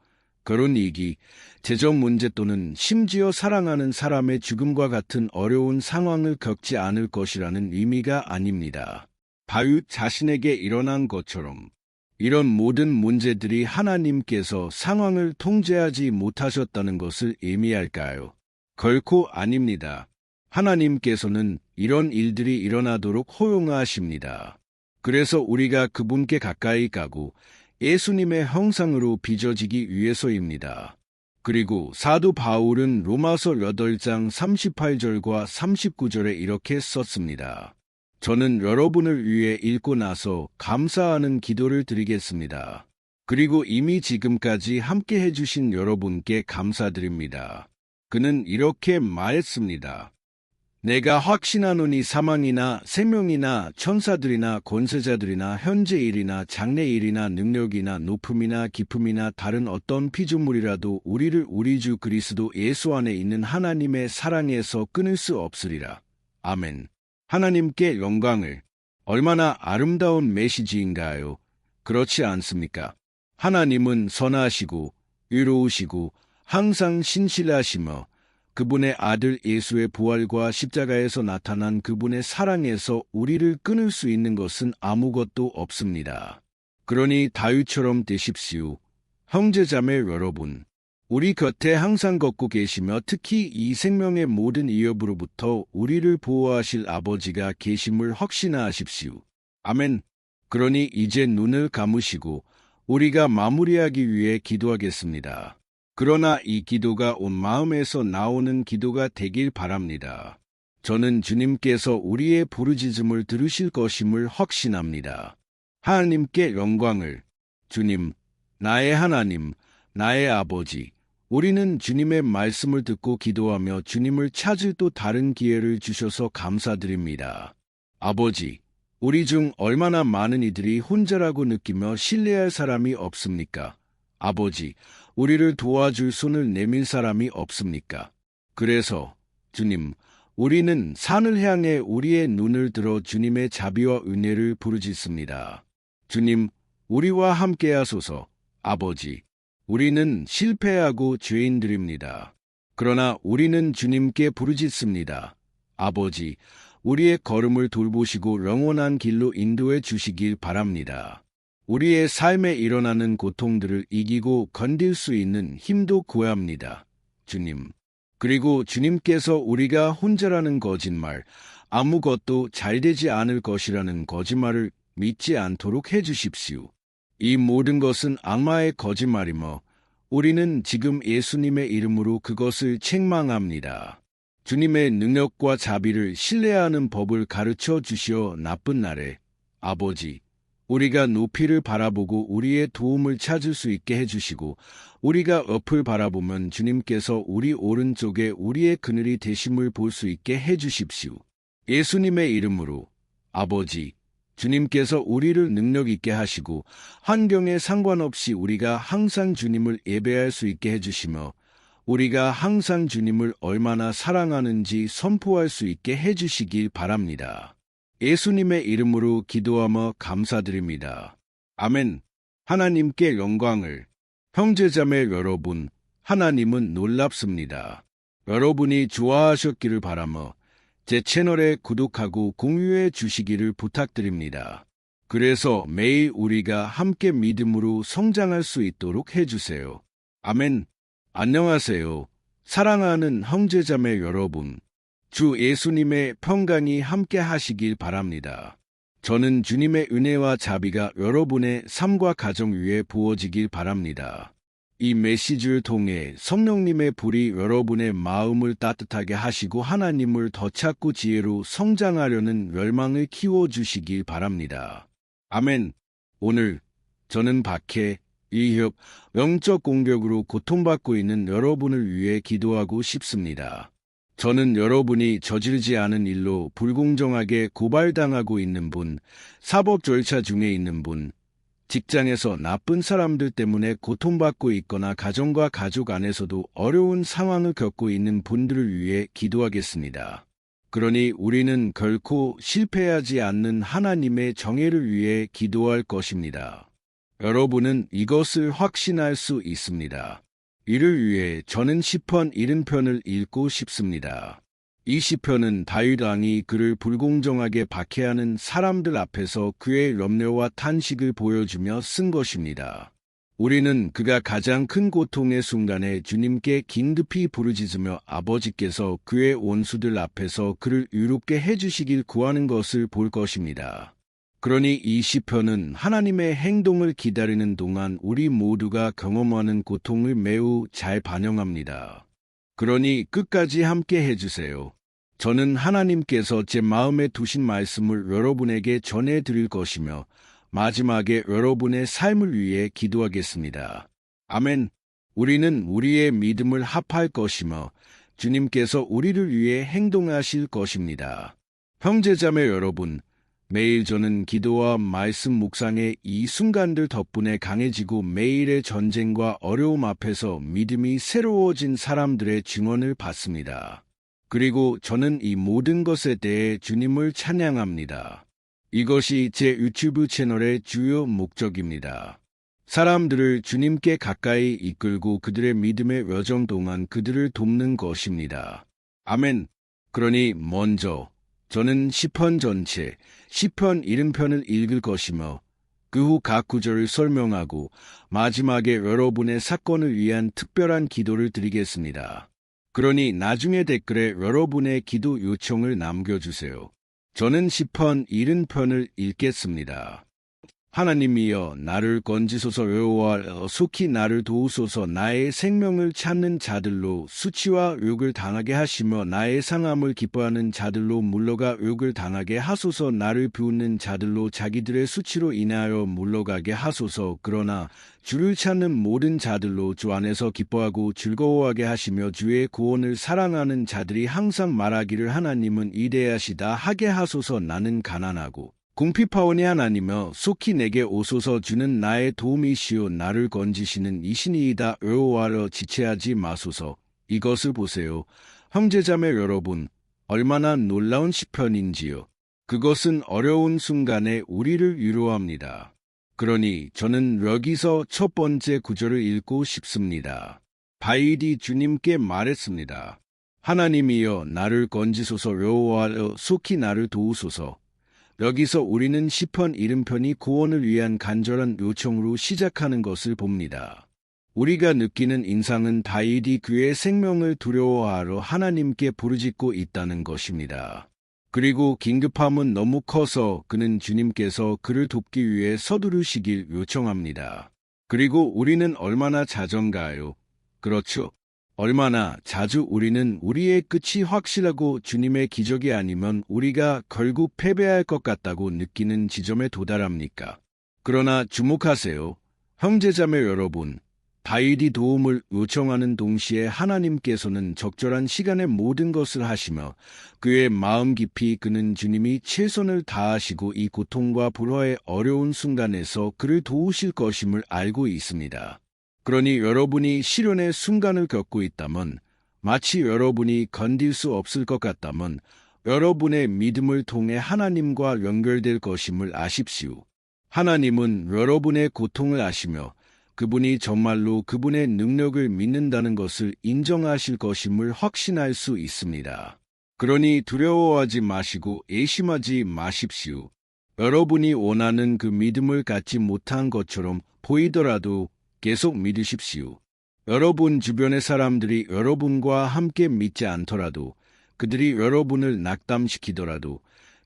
결혼 위기, 재정 문제 또는 심지어 사랑하는 사람의 죽음과 같은 어려운 상황을 겪지 않을 것이라는 의미가 아닙니다. 다윗 자신에게 일어난 것처럼 이런 모든 문제들이 하나님께서 상황을 통제하지 못하셨다는 것을 의미할까요? 결코 아닙니다. 하나님께서는 이런 일들이 일어나도록 허용하십니다. 그래서 우리가 그분께 가까이 가고 예수님의 형상으로 빚어지기 위해서입니다. 그리고 사도 바울은 로마서 8장 38절과 39절에 이렇게 썼습니다. 저는 여러분을 위해 읽고 나서 감사하는 기도를 드리겠습니다. 그리고 이미 지금까지 함께 해주신 여러분께 감사드립니다. 그는 이렇게 말했습니다. 내가 확신하노니 사망이나 생명이나 천사들이나 권세자들이나 현재 일이나 장래 일이나 능력이나 높음이나 깊음이나 다른 어떤 피조물이라도 우리를 우리 주 그리스도 예수 안에 있는 하나님의 사랑에서 끊을 수 없으리라. 아멘. 하나님께 영광을. 얼마나 아름다운 메시지인가요? 그렇지 않습니까? 하나님은 선하시고 의로우시고 항상 신실하시며 그분의 아들 예수의 부활과 십자가에서 나타난 그분의 사랑에서 우리를 끊을 수 있는 것은 아무것도 없습니다. 그러니 다윗처럼 되십시오. 형제자매 여러분, 우리 곁에 항상 걷고 계시며 특히 이 생명의 모든 위협으로부터 우리를 보호하실 아버지가 계심을 확신하십시오. 아멘. 그러니 이제 눈을 감으시고 우리가 마무리하기 위해 기도하겠습니다. 그러나 이 기도가 온 마음에서 나오는 기도가 되길 바랍니다. 저는 주님께서 우리의 부르짖음을 들으실 것임을 확신합니다. 하나님께 영광을. 주님, 나의 하나님, 나의 아버지, 우리는 주님의 말씀을 듣고 기도하며 주님을 찾을 또 다른 기회를 주셔서 감사드립니다. 아버지, 우리 중 얼마나 많은 이들이 혼자라고 느끼며 신뢰할 사람이 없습니까? 아버지, 우리를 도와줄 손을 내밀 사람이 없습니까? 그래서 주님, 우리는 산을 향해 우리의 눈을 들어 주님의 자비와 은혜를 부르짖습니다. 주님, 우리와 함께하소서. 아버지, 우리는 실패하고 죄인들입니다. 그러나 우리는 주님께 부르짖습니다. 아버지, 우리의 걸음을 돌보시고 영원한 길로 인도해 주시길 바랍니다. 우리의 삶에 일어나는 고통들을 이기고 견딜 수 있는 힘도 구합니다. 주님. 그리고 주님께서 우리가 혼자라는 거짓말, 아무것도 잘 되지 않을 것이라는 거짓말을 믿지 않도록 해주십시오. 이 모든 것은 악마의 거짓말이며 우리는 지금 예수님의 이름으로 그것을 책망합니다. 주님의 능력과 자비를 신뢰하는 법을 가르쳐 주시어 나쁜 날에 아버지, 우리가 높이를 바라보고 우리의 도움을 찾을 수 있게 해주시고 우리가 옆을 바라보면 주님께서 우리 오른쪽에 우리의 그늘이 되심을 볼 수 있게 해주십시오. 예수님의 이름으로 아버지, 주님께서 우리를 능력 있게 하시고 환경에 상관없이 우리가 항상 주님을 예배할 수 있게 해주시며 우리가 항상 주님을 얼마나 사랑하는지 선포할 수 있게 해주시길 바랍니다. 예수님의 이름으로 기도하며 감사드립니다. 아멘. 하나님께 영광을. 형제자매 여러분, 하나님은 놀랍습니다. 여러분이 좋아하셨기를 바라며 제 채널에 구독하고 공유해 주시기를 부탁드립니다. 그래서 매일 우리가 함께 믿음으로 성장할 수 있도록 해주세요. 아멘. 안녕하세요. 사랑하는 형제자매 여러분. 주 예수님의 평강이 함께 하시길 바랍니다. 저는 주님의 은혜와 자비가 여러분의 삶과 가정 위에 부어지길 바랍니다. 이 메시지를 통해 성령님의 불이 여러분의 마음을 따뜻하게 하시고 하나님을 더 찾고 지혜로 성장하려는 열망을 키워주시길 바랍니다. 아멘. 오늘 저는 박해, 위협, 영적 공격으로 고통받고 있는 여러분을 위해 기도하고 싶습니다. 저는 여러분이 저지르지 않은 일로 불공정하게 고발당하고 있는 분, 사법 절차 중에 있는 분, 직장에서 나쁜 사람들 때문에 고통받고 있거나 가정과 가족 안에서도 어려운 상황을 겪고 있는 분들을 위해 기도하겠습니다. 그러니 우리는 결코 실패하지 않는 하나님의 정예를 위해 기도할 것입니다. 여러분은 이것을 확신할 수 있습니다. 이를 위해 저는 시편 70편을 읽고 싶습니다. 이 시편은 다윗 왕이 그를 불공정하게 박해하는 사람들 앞에서 그의 염려와 탄식을 보여주며 쓴 것입니다. 우리는 그가 가장 큰 고통의 순간에 주님께 긴급히 부르짖으며 아버지께서 그의 원수들 앞에서 그를 유롭게 해주시길 구하는 것을 볼 것입니다. 그러니 이 시편은 하나님의 행동을 기다리는 동안 우리 모두가 경험하는 고통을 매우 잘 반영합니다. 그러니 끝까지 함께 해주세요. 저는 하나님께서 제 마음에 두신 말씀을 여러분에게 전해드릴 것이며 마지막에 여러분의 삶을 위해 기도하겠습니다. 아멘. 우리는 우리의 믿음을 합할 것이며 주님께서 우리를 위해 행동하실 것입니다. 형제자매 여러분, 매일 저는 기도와 말씀 묵상의 이 순간들 덕분에 강해지고 매일의 전쟁과 어려움 앞에서 믿음이 새로워진 사람들의 증언을 받습니다. 그리고 저는 이 모든 것에 대해 주님을 찬양합니다. 이것이 제 유튜브 채널의 주요 목적입니다. 사람들을 주님께 가까이 이끌고 그들의 믿음의 여정 동안 그들을 돕는 것입니다. 아멘. 그러니 먼저 저는 시편 전체, 시편 70편을 읽을 것이며 그 후 각 구절을 설명하고 마지막에 여러분의 사건을 위한 특별한 기도를 드리겠습니다. 그러니 나중에 댓글에 여러분의 기도 요청을 남겨주세요. 저는 시편 70편을 읽겠습니다. 하나님이여 나를 건지소서 여호와 속히 나를 도우소서 나의 생명을 찾는 자들로 수치와 욕을 당하게 하시며 나의 상함을 기뻐하는 자들로 물러가 욕을 당하게 하소서 나를 비웃는 자들로 자기들의 수치로 인하여 물러가게 하소서 그러나 주를 찾는 모든 자들로 주 안에서 기뻐하고 즐거워하게 하시며 주의 구원을 사랑하는 자들이 항상 말하기를 하나님은 위대하시다 하게 하소서 나는 가난하고 궁핍하오니 하나님여 속히 내게 오소서 주는 나의 도움이시오 나를 건지시는 이신이이다 여호와여 지체하지 마소서. 이것을 보세요. 형제자매 여러분, 얼마나 놀라운 시편인지요. 그것은 어려운 순간에 우리를 위로합니다. 그러니 저는 여기서 첫 번째 구절을 읽고 싶습니다. 다윗이 주님께 말했습니다. 하나님이여 나를 건지소서 여호와여 속히 나를 도우소서. 여기서 우리는 시편 70편이 구원을 위한 간절한 요청으로 시작하는 것을 봅니다. 우리가 느끼는 인상은 다윗이 그의 생명을 두려워하러 하나님께 부르짖고 있다는 것입니다. 그리고 긴급함은 너무 커서 그는 주님께서 그를 돕기 위해 서두르시길 요청합니다. 그리고 우리는 얼마나 자전가요? 그렇죠. 얼마나 자주 우리는 우리의 끝이 확실하고 주님의 기적이 아니면 우리가 결국 패배할 것 같다고 느끼는 지점에 도달합니까? 그러나 주목하세요. 형제자매 여러분, 다윗이 도움을 요청하는 동시에 하나님께서는 적절한 시간에 모든 것을 하시며 그의 마음 깊이 그는 주님이 최선을 다하시고 이 고통과 불화의 어려운 순간에서 그를 도우실 것임을 알고 있습니다. 그러니 여러분이 시련의 순간을 겪고 있다면, 마치 여러분이 견딜 수 없을 것 같다면 여러분의 믿음을 통해 하나님과 연결될 것임을 아십시오. 하나님은 여러분의 고통을 아시며 그분이 정말로 그분의 능력을 믿는다는 것을 인정하실 것임을 확신할 수 있습니다. 그러니 두려워하지 마시고 의심하지 마십시오. 여러분이 원하는 그 믿음을 갖지 못한 것처럼 보이더라도 계속 믿으십시오. 여러분 주변의 사람들이 여러분과 함께 믿지 않더라도, 그들이 여러분을 낙담시키더라도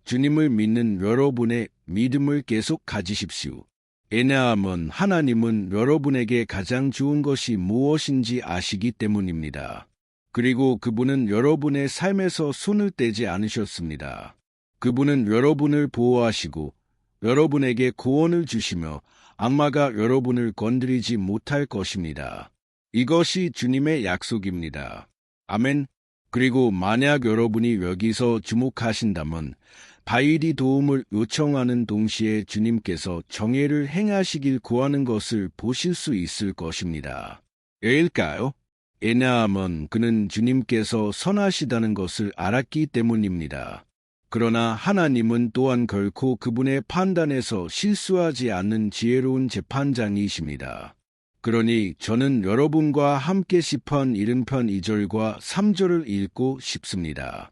주님을 믿는 여러분의 믿음을 계속 가지십시오. 왜냐하면 하나님은 여러분에게 가장 좋은 것이 무엇인지 아시기 때문입니다. 그리고 그분은 여러분의 삶에서 손을 떼지 않으셨습니다. 그분은 여러분을 보호하시고 여러분에게 구원을 주시며 악마가 여러분을 건드리지 못할 것입니다. 이것이 주님의 약속입니다. 아멘. 그리고 만약 여러분이 여기서 주목하신다면 다윗이 도움을 요청하는 동시에 주님께서 정의를 행하시길 구하는 것을 보실 수 있을 것입니다. 왜일까요? 왜냐하면 그는 주님께서 선하시다는 것을 알았기 때문입니다. 그러나 하나님은 또한 결코 그분의 판단에서 실수하지 않는 지혜로운 재판장이십니다. 그러니 저는 여러분과 함께 시편 70편 2절과 3절을 읽고 싶습니다.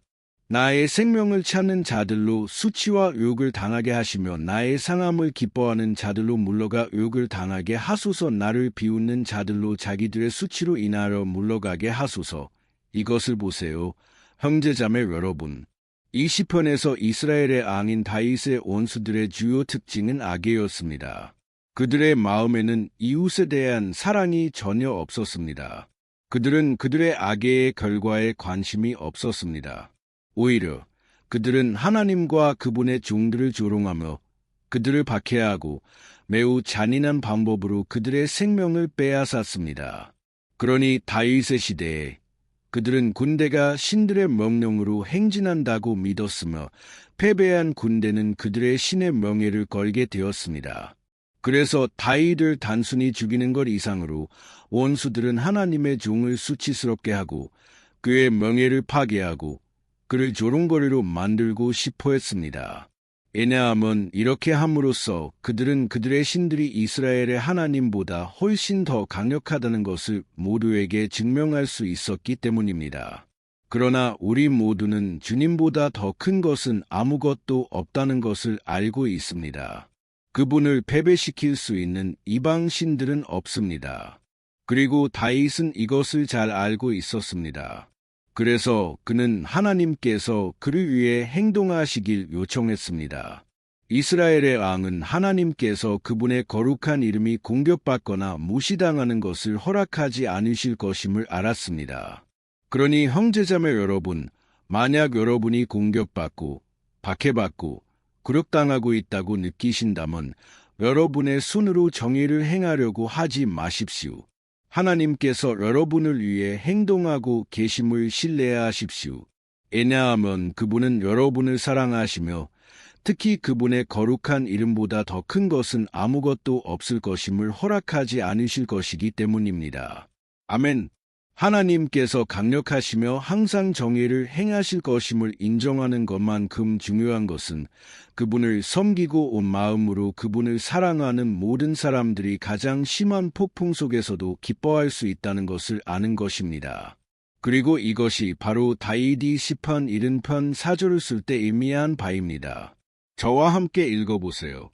나의 생명을 찾는 자들로 수치와 욕을 당하게 하시며 나의 상함을 기뻐하는 자들로 물러가 욕을 당하게 하소서. 나를 비웃는 자들로 자기들의 수치로 인하여 물러가게 하소서. 이것을 보세요. 형제자매 여러분. 이 시편에서 이스라엘의 왕인 다윗의 원수들의 주요 특징은 악의였습니다. 그들의 마음에는 이웃에 대한 사랑이 전혀 없었습니다. 그들은 그들의 악의 결과에 관심이 없었습니다. 오히려 그들은 하나님과 그분의 종들을 조롱하며 그들을 박해하고 매우 잔인한 방법으로 그들의 생명을 빼앗았습니다. 그러니 다윗의 시대에 그들은 군대가 신들의 명령으로 행진한다고 믿었으며 패배한 군대는 그들의 신의 명예를 걸게 되었습니다. 그래서 다윗을 단순히 죽이는 것 이상으로 원수들은 하나님의 종을 수치스럽게 하고 그의 명예를 파괴하고 그를 조롱거리로 만들고 싶어 했습니다. 왜냐하면 이렇게 함으로써 그들은 그들의 신들이 이스라엘의 하나님보다 훨씬 더 강력하다는 것을 모두에게 증명할 수 있었기 때문입니다. 그러나 우리 모두는 주님보다 더 큰 것은 아무것도 없다는 것을 알고 있습니다. 그분을 패배시킬 수 있는 이방 신들은 없습니다. 그리고 다윗은 이것을 잘 알고 있었습니다. 그래서 그는 하나님께서 그를 위해 행동하시길 요청했습니다. 이스라엘의 왕은 하나님께서 그분의 거룩한 이름이 공격받거나 무시당하는 것을 허락하지 않으실 것임을 알았습니다. 그러니 형제자매 여러분, 만약 여러분이 공격받고 박해받고 굴욕당하고 있다고 느끼신다면 여러분의 손으로 정의를 행하려고 하지 마십시오. 하나님께서 여러분을 위해 행동하고 계심을 신뢰하십시오. 왜냐하면 그분은 여러분을 사랑하시며 특히 그분의 거룩한 이름보다 더 큰 것은 아무것도 없을 것임을 허락하지 않으실 것이기 때문입니다. 아멘. 하나님께서 강력하시며 항상 정의를 행하실 것임을 인정하는 것만큼 중요한 것은 그분을 섬기고 온 마음으로 그분을 사랑하는 모든 사람들이 가장 심한 폭풍 속에서도 기뻐할 수 있다는 것을 아는 것입니다. 그리고 이것이 바로 다윗이 시편 70편 4절을 쓸 때 의미한 바입니다. 저와 함께 읽어보세요.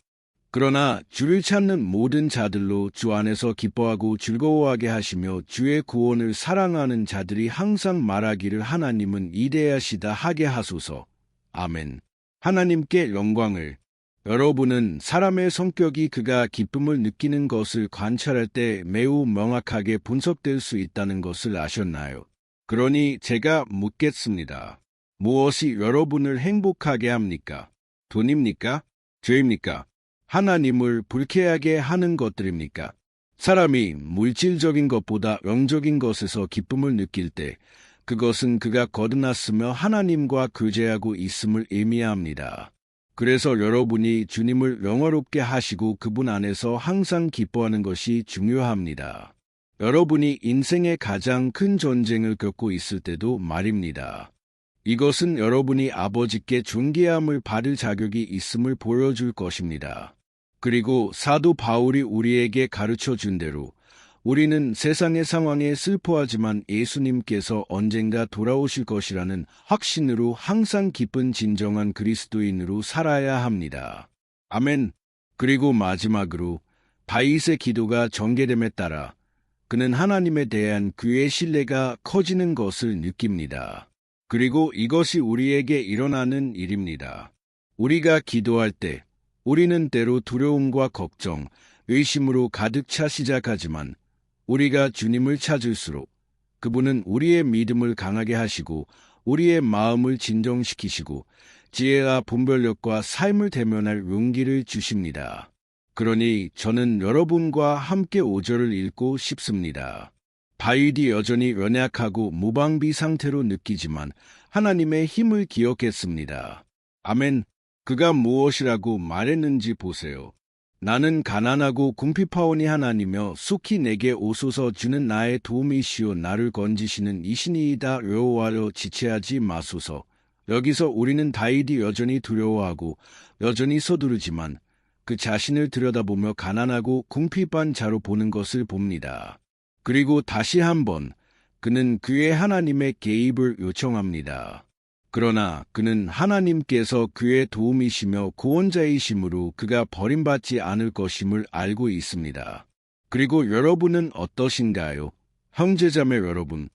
그러나 주를 찾는 모든 자들로 주 안에서 기뻐하고 즐거워하게 하시며 주의 구원을 사랑하는 자들이 항상 말하기를 하나님은 이대하시다 하게 하소서. 아멘. 하나님께 영광을. 여러분은 사람의 성격이 그가 기쁨을 느끼는 것을 관찰할 때 매우 명확하게 분석될 수 있다는 것을 아셨나요? 그러니 제가 묻겠습니다. 무엇이 여러분을 행복하게 합니까? 돈입니까? 죄입니까? 하나님을 불쾌하게 하는 것들입니까? 사람이 물질적인 것보다 영적인 것에서 기쁨을 느낄 때 그것은 그가 거듭났으며 하나님과 교제하고 있음을 의미합니다. 그래서 여러분이 주님을 영화롭게 하시고 그분 안에서 항상 기뻐하는 것이 중요합니다. 여러분이 인생의 가장 큰 전쟁을 겪고 있을 때도 말입니다. 이것은 여러분이 아버지께 존귀함을 받을 자격이 있음을 보여줄 것입니다. 그리고 사도 바울이 우리에게 가르쳐 준 대로 우리는 세상의 상황에 슬퍼하지만 예수님께서 언젠가 돌아오실 것이라는 확신으로 항상 기쁜 진정한 그리스도인으로 살아야 합니다. 아멘. 그리고 마지막으로 다윗의 기도가 전개됨에 따라 그는 하나님에 대한 그의 신뢰가 커지는 것을 느낍니다. 그리고 이것이 우리에게 일어나는 일입니다. 우리가 기도할 때 우리는 때로 두려움과 걱정, 의심으로 가득 차 시작하지만 우리가 주님을 찾을수록 그분은 우리의 믿음을 강하게 하시고 우리의 마음을 진정시키시고 지혜와 분별력과 삶을 대면할 용기를 주십니다. 그러니 저는 여러분과 함께 5절을 읽고 싶습니다. 다윗이 여전히 연약하고 무방비 상태로 느끼지만 하나님의 힘을 기억했습니다. 아멘. 그가 무엇이라고 말했는지 보세요. 나는 가난하고 궁핍하오니 하나님여 속히 내게 오소서 주는 나의 도움이시오 나를 건지시는 이신이이다 여호와여 지체하지 마소서. 여기서 우리는 다윗이 여전히 두려워하고 여전히 서두르지만 그 자신을 들여다보며 가난하고 궁핍한 자로 보는 것을 봅니다. 그리고 다시 한번 그는 그의 하나님의 개입을 요청합니다. 그러나 그는 하나님께서 그의 도움이시며 구원자이심으로 그가 버림받지 않을 것임을 알고 있습니다. 그리고 여러분은 어떠신가요? 형제자매 여러분,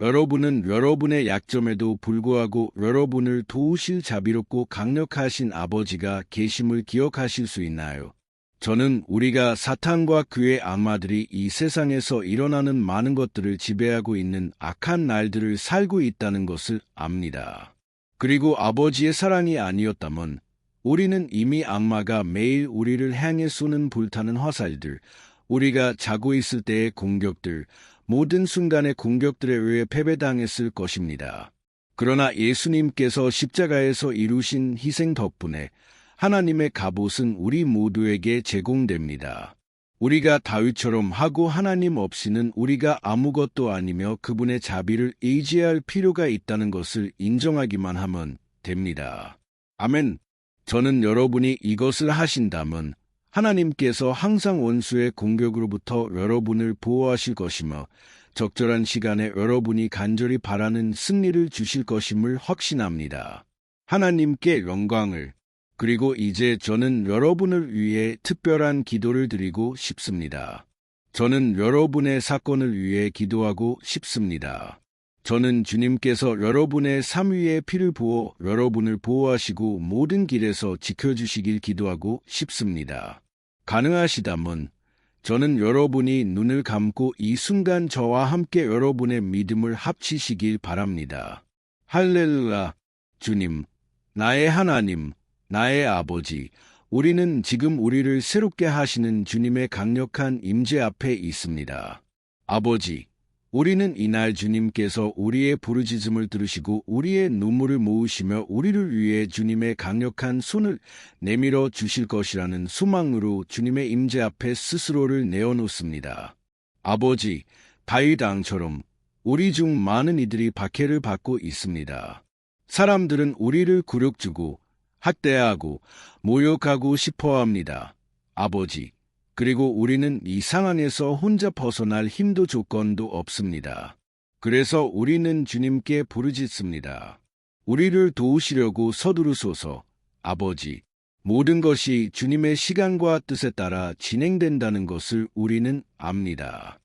여러분은 여러분의 약점에도 불구하고 여러분을 도우실 자비롭고 강력하신 아버지가 계심을 기억하실 수 있나요? 저는 우리가 사탄과 그의 악마들이 이 세상에서 일어나는 많은 것들을 지배하고 있는 악한 날들을 살고 있다는 것을 압니다. 그리고 아버지의 사랑이 아니었다면 우리는 이미 악마가 매일 우리를 향해 쏘는 불타는 화살들, 우리가 자고 있을 때의 공격들, 모든 순간의 공격들에 의해 패배당했을 것입니다. 그러나 예수님께서 십자가에서 이루신 희생 덕분에 하나님의 갑옷은 우리 모두에게 제공됩니다. 우리가 다윗처럼 하고 하나님 없이는 우리가 아무것도 아니며 그분의 자비를 의지할 필요가 있다는 것을 인정하기만 하면 됩니다. 아멘. 저는 여러분이 이것을 하신다면 하나님께서 항상 원수의 공격으로부터 여러분을 보호하실 것이며 적절한 시간에 여러분이 간절히 바라는 승리를 주실 것임을 확신합니다. 하나님께 영광을. 그리고 이제 저는 여러분을 위해 특별한 기도를 드리고 싶습니다. 저는 여러분의 사건을 위해 기도하고 싶습니다. 저는 주님께서 여러분의 삶 위에 피를 부어 여러분을 보호하시고 모든 길에서 지켜주시길 기도하고 싶습니다. 가능하시다면 저는 여러분이 눈을 감고 이 순간 저와 함께 여러분의 믿음을 합치시길 바랍니다. 할렐루야. 주님, 나의 하나님, 나의 아버지, 우리는 지금 우리를 새롭게 하시는 주님의 강력한 임재 앞에 있습니다. 아버지, 우리는 이날 주님께서 우리의 부르짖음을 들으시고 우리의 눈물을 모으시며 우리를 위해 주님의 강력한 손을 내밀어 주실 것이라는 소망으로 주님의 임재 앞에 스스로를 내어놓습니다. 아버지, 다윗 왕처럼 우리 중 많은 이들이 박해를 받고 있습니다. 사람들은 우리를 굴욕주고 학대하고 모욕하고 싶어 합니다. 아버지, 그리고 우리는 이 상황에서 혼자 벗어날 힘도 조건도 없습니다. 그래서 우리는 주님께 부르짖습니다. 우리를 도우시려고 서두르소서. 아버지, 모든 것이 주님의 시간과 뜻에 따라 진행된다는 것을 우리는 압니다.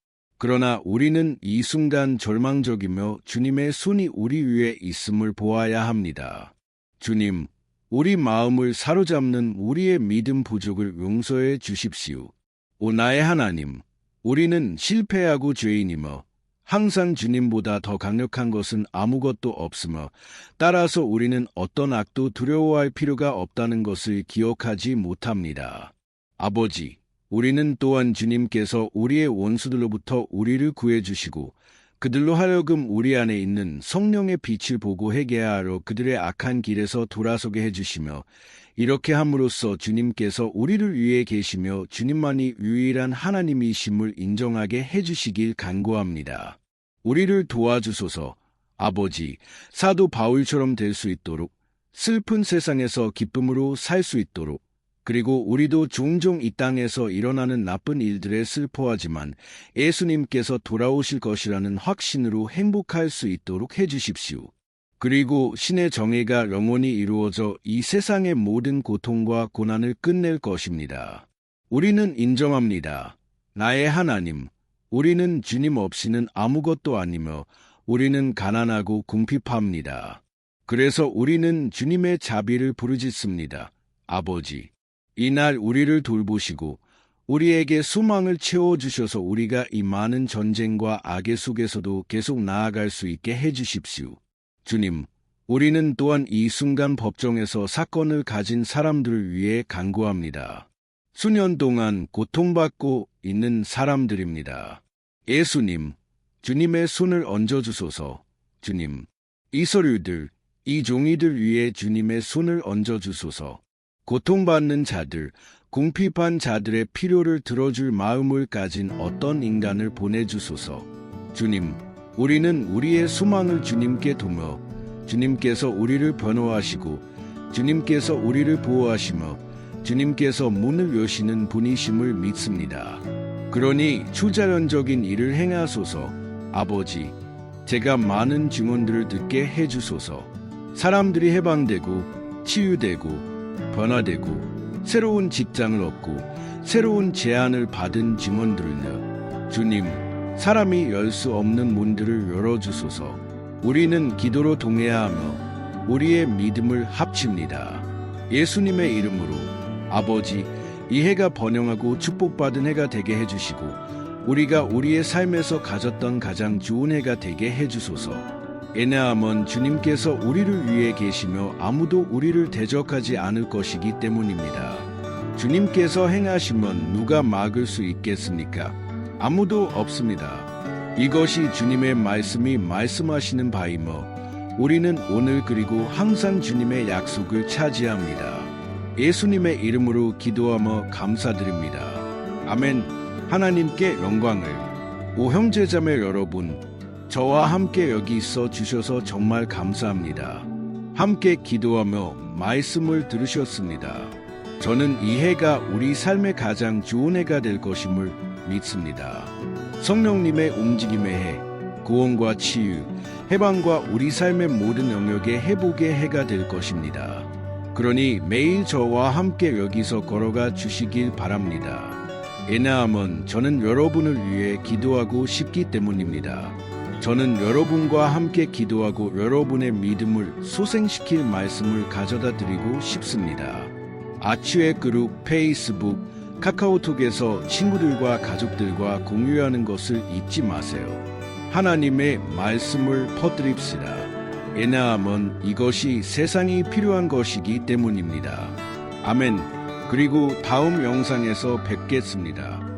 그러나 우리는 이 순간 절망적이며 주님의 손이 우리 위에 있음을 보아야 합니다. 주님, 우리 마음을 사로잡는 우리의 믿음 부족을 용서해 주십시오. 오 나의 하나님, 우리는 실패하고 죄인이며 항상 주님보다 더 강력한 것은 아무것도 없으며 따라서 우리는 어떤 악도 두려워할 필요가 없다는 것을 기억하지 못합니다. 아버지, 우리는 또한 주님께서 우리의 원수들로부터 우리를 구해주시고 그들로 하여금 우리 안에 있는 성령의 빛을 보고 회개하러 그들의 악한 길에서 돌아서게 해주시며 이렇게 함으로써 주님께서 우리를 위해 계시며 주님만이 유일한 하나님이심을 인정하게 해주시길 간구합니다. 우리를 도와주소서. 아버지, 사도 바울처럼 될 수 있도록 슬픈 세상에서 기쁨으로 살 수 있도록 그리고 우리도 종종 이 땅에서 일어나는 나쁜 일들에 슬퍼하지만 예수님께서 돌아오실 것이라는 확신으로 행복할 수 있도록 해주십시오. 그리고 신의 정의가 영원히 이루어져 이 세상의 모든 고통과 고난을 끝낼 것입니다. 우리는 인정합니다. 나의 하나님, 우리는 주님 없이는 아무것도 아니며 우리는 가난하고 궁핍합니다. 그래서 우리는 주님의 자비를 부르짖습니다. 아버지, 이날 우리를 돌보시고 우리에게 소망을 채워주셔서 우리가 이 많은 전쟁과 악의 속에서도 계속 나아갈 수 있게 해주십시오. 주님, 우리는 또한 이 순간 법정에서 사건을 가진 사람들을 위해 간구합니다. 수년 동안 고통받고 있는 사람들입니다. 예수님, 주님의 손을 얹어주소서. 주님, 이 서류들, 이 종이들 위에 주님의 손을 얹어주소서. 고통받는 자들, 궁핍한 자들의 필요를 들어줄 마음을 가진 어떤 인간을 보내주소서. 주님, 우리는 우리의 소망을 주님께 두며 주님께서 우리를 변호하시고 주님께서 우리를 보호하시며 주님께서 문을 여시는 분이심을 믿습니다. 그러니 초자연적인 일을 행하소서. 아버지, 제가 많은 증언들을 듣게 해주소서. 사람들이 해방되고 치유되고 변화되고 새로운 직장을 얻고 새로운 제안을 받은 증언들을요. 주님, 사람이 열 수 없는 문들을 열어주소서. 우리는 기도로 동해야 하며 우리의 믿음을 합칩니다. 예수님의 이름으로 아버지, 이 해가 번영하고 축복받은 해가 되게 해주시고 우리가 우리의 삶에서 가졌던 가장 좋은 해가 되게 해주소서. 왜냐하면 주님께서 우리를 위해 계시며 아무도 우리를 대적하지 않을 것이기 때문입니다. 주님께서 행하시면 누가 막을 수 있겠습니까? 아무도 없습니다. 이것이 주님의 말씀이 말씀하시는 바이며 우리는 오늘 그리고 항상 주님의 약속을 차지합니다. 예수님의 이름으로 기도하며 감사드립니다. 아멘. 하나님께 영광을. 오 형제자매 여러분, 저와 함께 여기 있어 주셔서 정말 감사합니다. 함께 기도하며 말씀을 들으셨습니다. 저는 이 해가 우리 삶의 가장 좋은 해가 될 것임을 믿습니다. 성령님의 움직임의 해, 구원과 치유, 해방과 우리 삶의 모든 영역의 회복의 해가 될 것입니다. 그러니 매일 저와 함께 여기서 걸어가 주시길 바랍니다. 왜냐하면 저는 여러분을 위해 기도하고 싶기 때문입니다. 저는 여러분과 함께 기도하고 여러분의 믿음을 소생시킬 말씀을 가져다 드리고 싶습니다. 아치의 그룹 페이스북, 카카오톡에서 친구들과 가족들과 공유하는 것을 잊지 마세요. 하나님의 말씀을 퍼뜨립시다. 왜냐하면 이것이 세상이 필요한 것이기 때문입니다. 아멘. 그리고 다음 영상에서 뵙겠습니다.